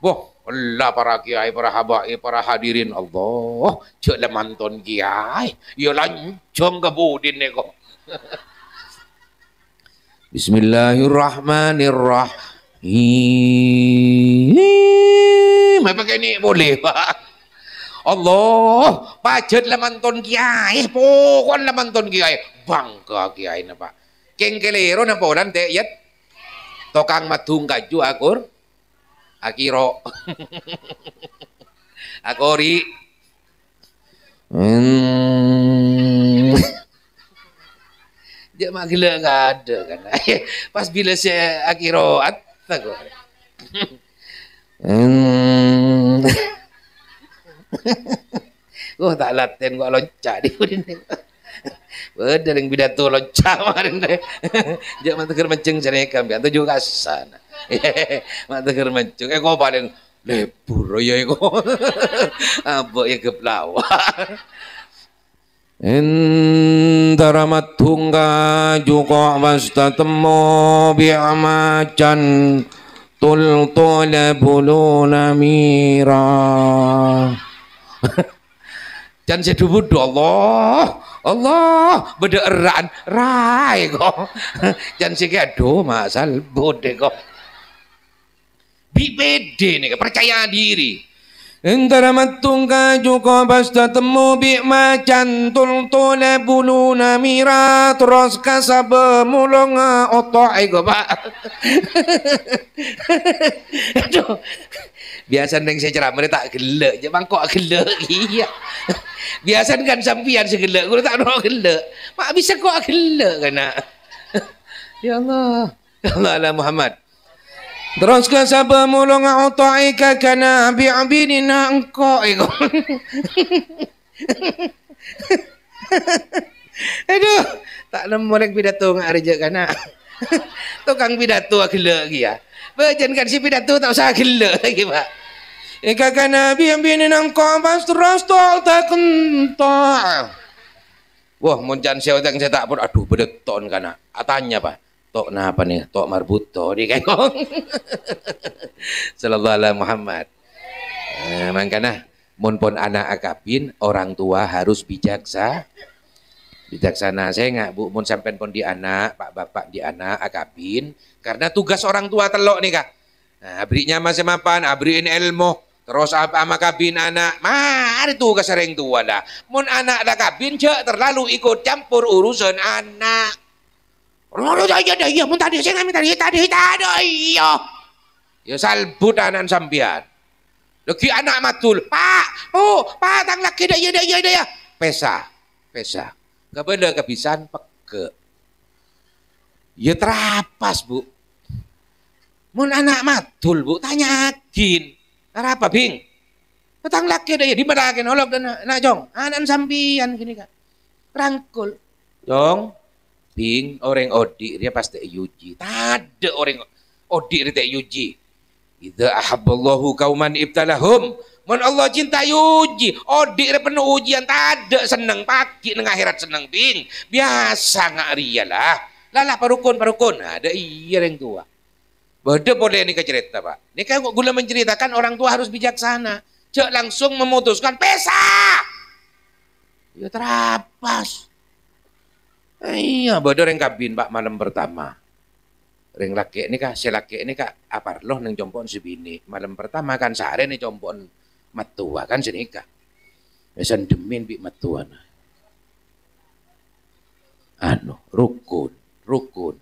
Boh, Allah para kiai, para habaib, para hadirin Allah. Cek lemanton kiai. Ya lancong kebudin nih kok. Bismillahirrahmanirrahim. Apa ini boleh pak? Allah, pajet lamanton kiai, pokon lamanton kiai, bangga kiai na pak. Kengkelero na polan teh yat, tokang matung kaju akur, akiro, akori. Dia mak gila nggak ada kan. Pas bila saya akhirat tak kok. Oh tak latihan kok loncat di sini. Beda yang pidato loncat kemarin deh. Dia mak tegur menceng cari kambing atau juga sana. Mak tegur menceng. Kok paling lebur ya kok. Apa ya keplawa. Intaramat tungga juga basta temu bi'amacan tul bulu namira. Dan sedubu Allah beda eran rai kok. Dan segitu masal bode kok. Bi pede nih percaya diri. Intara matungka juga basta temu bi macan tul bulu namira terus kasab mulung otak ego pak. Aduh, biasa neng saya ceramah mereka tak gelek, je bangkok gelek iya. Biasa kan sampian segelek, gue tak nak gelek. Mak bisa kok gelek kan? Ya Allah, ya Allah Muhammad. Terus ke sabah mulung utaika kana bi'abidina engkau ego. Aduh, tak nemu orang pidato ngarja kana. Tukang pidato gila lagi ya. Bajan kan si pidato tak usah gila lagi pak. Ika kana bi'abidina engkau pas terus tak kental. Wah, muncan saya tak pun aduh bedeton kana. Tanya pak. Tok na apa nih? Tok marbuto di kayak Sallallahu alaihi Muhammad. Makanya mun pun anak akabin orang tua harus bijaksana. Saya nggak bu mun sampai pun di anak pak bapak di anak akabin karena tugas orang tua telok nih kak. Nah, abrinya masih mapan, abriin ilmu terus apa makabin anak. Mari tugas orang tua dah. Mun anak dah kabin cek terlalu ikut campur urusan anak. Ya, mun tadi saya ngambil tadi iya. Ya salbut anak sampian. Lagi anak matul, Pak, Pak tang laki dah ya. Pesa. Kepada kebisan peke. Ya terapas bu. Mun anak matul bu, tanyakin. Apa bing? Tang laki dah ya dimarahin olok dan nak jong. Anak sampian gini kak. Rangkul, jong. Bing orang odik dia pasti yuji. Tade orang odik dia tak yuji. Idza ahabballahu qauman ibtalahum. Mun Allah cinta yuji, odik dia penuh ujian tade seneng pagi nang akhirat seneng bing. Biasa ngak riyalah. Lalah parukun. Ada iya yang tua. Beda boleh ini cerita pak. Ini kan gula menceritakan orang tua harus bijaksana. Cek langsung memutuskan pesa. Ya terapas. Iya, bodoh yang kabin pak malam pertama. Ring laki ini kah, si laki ini kah, apa loh neng jompon si bini. Malam pertama kan sehari nih jompon matua kan senikah. Besan demin bi matua nah. Rukun.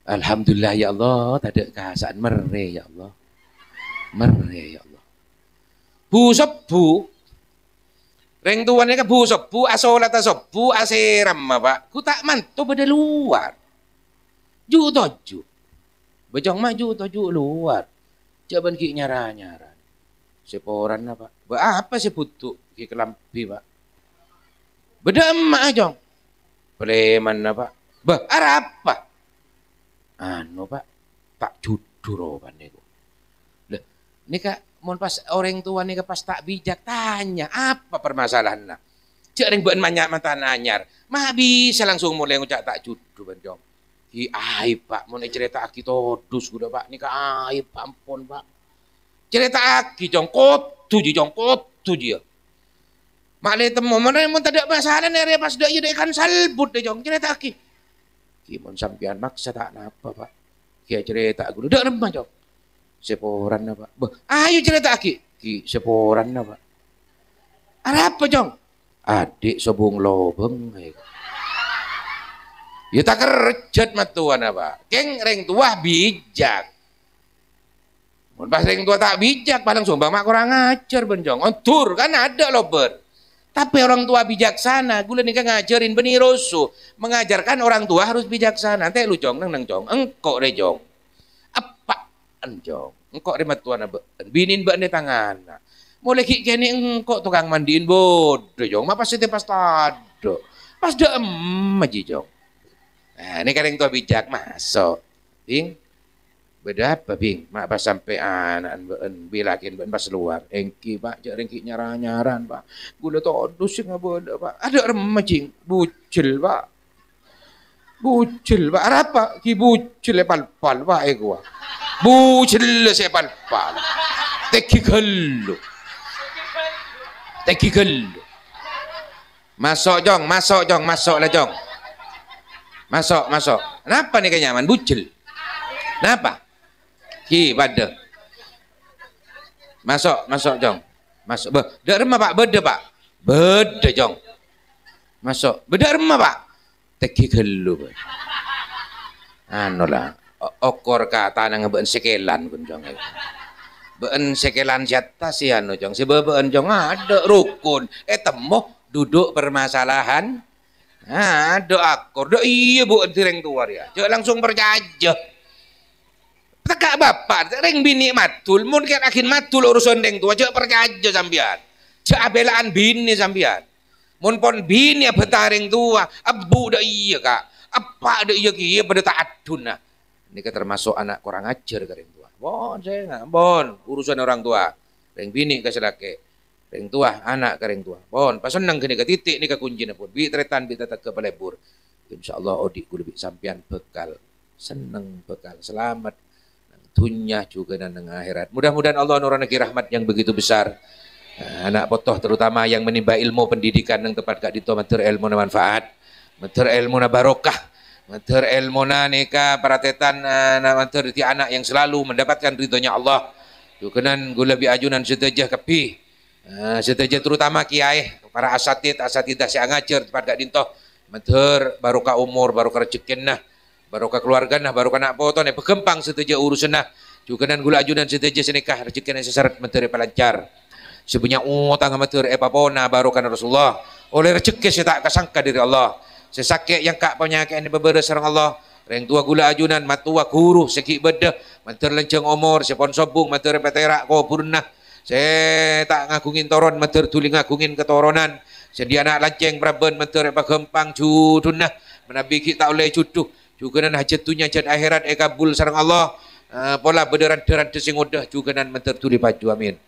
Alhamdulillah ya Allah, tak ada kehasaan mere ya Allah. Mere ya Allah. Bu sebu. Ring tuan ini kan bu sebu, asolata sebu, aseram apa. Ku tak mantu pada luar. Ju toju. Bejong maju toju luar. Jaban ki nyara-nyara. Seporan apa? Apa sih butuh ki kelampi pak? Beda emak ajong. Preman apa? Apa? Pak, tak judul pan niku. Lah, nika mun pas orang tua nika pas tak bijak tanya, apa permasalahanna? Cek ring beun banyak mata anyar. Mah bisa langsung mulai ngucap tak judul ban jong. Ki aib Pak, mun cerita aki todus kuda Pak, nika aib ampun Pak. Cerita aki jong kotu ji. Makle temu mana mun tak ada masalah nih pas dak ye kan salbut deh jong cerita aki. Ki mun sampean maksa tak napa Pak. Ki cerita aku dak remah jong. Seporan apa? Ayo cerita aki. Ki seporan apa? Apa jong? Adik sobung lobeng. Ya tak kerjat matuan apa? Keng ring tua bijak. Mun pas ring tua tak bijak paling sumbang mak kurang ngajar benjong. Ontur kan ada lober. Tapi orang tua bijaksana, gula nikah ngajarin beni rosu, mengajarkan orang tua harus bijaksana. Nanti lu jong nang jong, engkok re jong. Apa jong? Engkok re matuan apa? Binin mbak ne tangan. Mulai ki kene engkok tukang mandiin bodoh jong. Ma pasti pas tado. Pas dak aji jong. Nah, ini kan yang tua bijak masuk. Bing. Beda apa bing? Mak pas sampai anak bilakin pas luar. Engki Pak, jak engki nyaran Pak. Gula todus sing bodoh Pak. Ada remajing, bucil Pak. Bucil Pak. Apa? Ki bucil pal-pal Pak gua. Bucil sepal-pal. Teki gelu. Masuk lah jong. Masuk. Kenapa nih kenyaman bucil? Kenapa? Ki pada. Masuk jong. Masuk. Dak remah Pak, beda Pak. Beda jong. Masuk. Beda remah Pak. Teki gelu. Anu lah. Okor kata nang beun sekelan pun jong. Beun sekelan siata si anu jong. Si beun jong ada rukun. Temoh duduk permasalahan. Ada akor. Iya bu tireng tua dia. Jangan langsung berjajah. Tekak bapak, ring bini matul, mungkin akhir matul urusan deng tua, cek percaya sambian, cek abelaan bini sambian, mun pon bini apa taring tua, abu dah iya kak, apa dah iya kia pada tak aduna, ini termasuk anak kurang ajar ke ring tua, bon saya nggak, bon urusan orang tua, ring bini ke selake, ring tua anak ke ring tua, bon pas senang kini ke titik ini ke kunci pun, bi tretan bi tetap ke pelebur, insyaallah odik ku lebih sampian bekal, seneng bekal, selamat. Dunia juga dan akhirat. Mudah-mudahan Allah nurani rahmat yang begitu besar. Anak potoh terutama yang menimba ilmu pendidikan yang tepat gak dito mater ilmu na manfaat, mater ilmu na barokah, mater ilmu na nika paratetan na mater ti anak yang selalu mendapatkan ridhonya Allah. Jukenan gula bi ajunan sedejah kepi. Sedejah terutama kiai, para asatidah si ngajar tepat gak dito mater barokah umur, barokah rezekin nah. Barokah keluarga nah, barokah anak potong nih berkembang setuju urusan nah. Juga nan gula ajunan setuju senikah rezeki yang sesarat menteri pelancar. Sebanyak utang menteri papona barokah Rasulullah. Oleh rezeki saya tak kesangka dari Allah. Sesakit yang kak penyakit ini berbeda sarang Allah. Reng tua gula ajunan matua guru seki beda menteri lenceng umur sepon sobung menteri peterak kau purnah. Saya tak ngagungin toron menteri tuli ngagungin ketoronan. Sedia anak lanceng praben menteri berkembang judunah. Menabi kita oleh juduh. Juga nan hajatunya jad akhirat kabul sareng Allah. Pola bederan-deran sing udah juga nan mentertuli paju amin.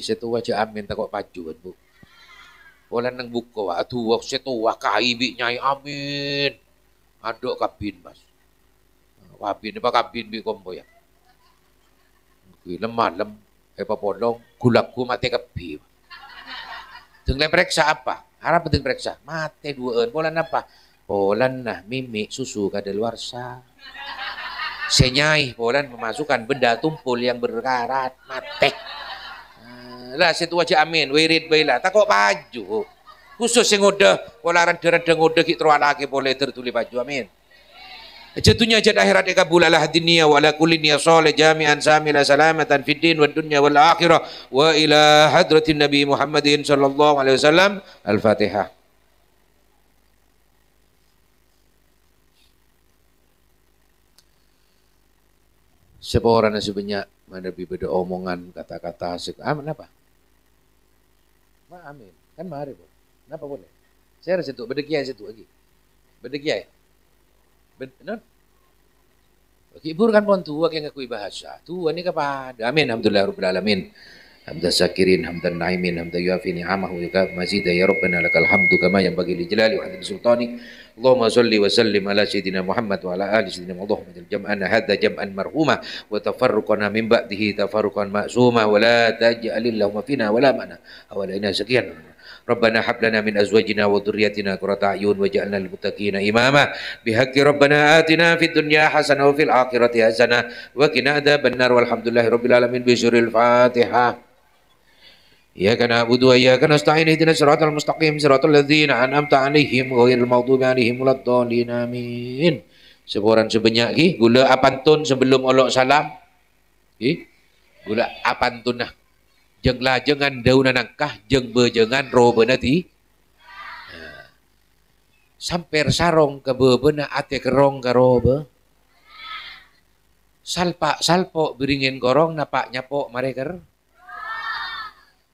Setua aja amin takok paju Bu. Pola nang buka wa atuh setua kaibi nyai amin. Adok kabin Mas. Kabin apa kabin bi kombo ya. Kuwi lemah podong gulabku mati kebi. Teng periksa apa? Harap penting periksa. Mate dueun pola napa? Polan nah mimi susu kadaluarsa. Senyai Polan memasukkan benda tumpul yang berkarat mate. Lah situ aja amin wirid baila tak kok baju. Khusus sing udah polaran dereng udah ki troalake boleh tertuli baju amin. Jatuhnya jad akhirat ikabulalah dunia wala kulinya soleh jami'an samila salamatan fid din wad dunya wal akhirah wa ila hadratin Nabi Muhammadin sallallahu alaihi wasallam. Al-Fatihah. Siapa orang nasi banyak mana beda omongan kata-kata amin apa? Amin. Kan mari bu. Kenapa boleh? Saya harus itu berdekiai situ lagi. Berdekiai. Benar? Kibur kan pun tua yang ngakui bahasa. Tua ni kepada. Amin. Alhamdulillah rabbil alamin. Hamdan syakirin, hamdan naimin, hamdan yuafi ni'amahu yukab mazida ya Rabbana lakal hamdu kama yang bagi li jalali wa hadri sultani. Allahumma salli wa sallim ala sayyidina Muhammad wa ala ali sayyidina Muhammad jam'ana hadha jam'an marhuma wa tafarruqana min ba'dihi tafarruqan ma'suma wa la taj'alillahumma fina wa la ma'na awalaina sekian. Rabbana hab lana min azwajina wa dhurriyyatina qurrata a'yun waj'alna lil muttaqina imama bihaqqi Rabbana atina fid dunya hasanah wa fil akhirati hasanah wa qina adzabannar walhamdulillahi rabbil alamin bi suril Fatihah. Iyyaka na'budu wa iyyaka nasta'in ihdinas siratal mustaqim siratal ladzina an'amta 'alaihim ghairil maghdubi 'alaihim waladdallin amin. Seporan sebanyak ki gula apantun sebelum olok salam. Ki gula apantun nah. Jeung lajengan dauna nangkah jeung bejengan robena ti. Samper sarong ke bebeuna ate kerong ka robe. Salpa salpo biringin korong napak nyapok mareker.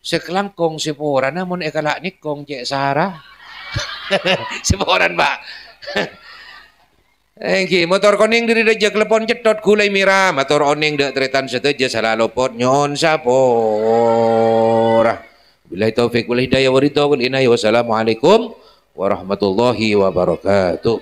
Sekelangkong seporan namun ekalak nikong cek Sarah. Seporan pak. Engki motor koning diri deja klepon cetot gulai mira motor oning dek tretan seteja salah lopot nyon sapora. Billahi taufik wal hidayah wa ridha wal inayah wassalamualaikum warahmatullahi wabarakatuh.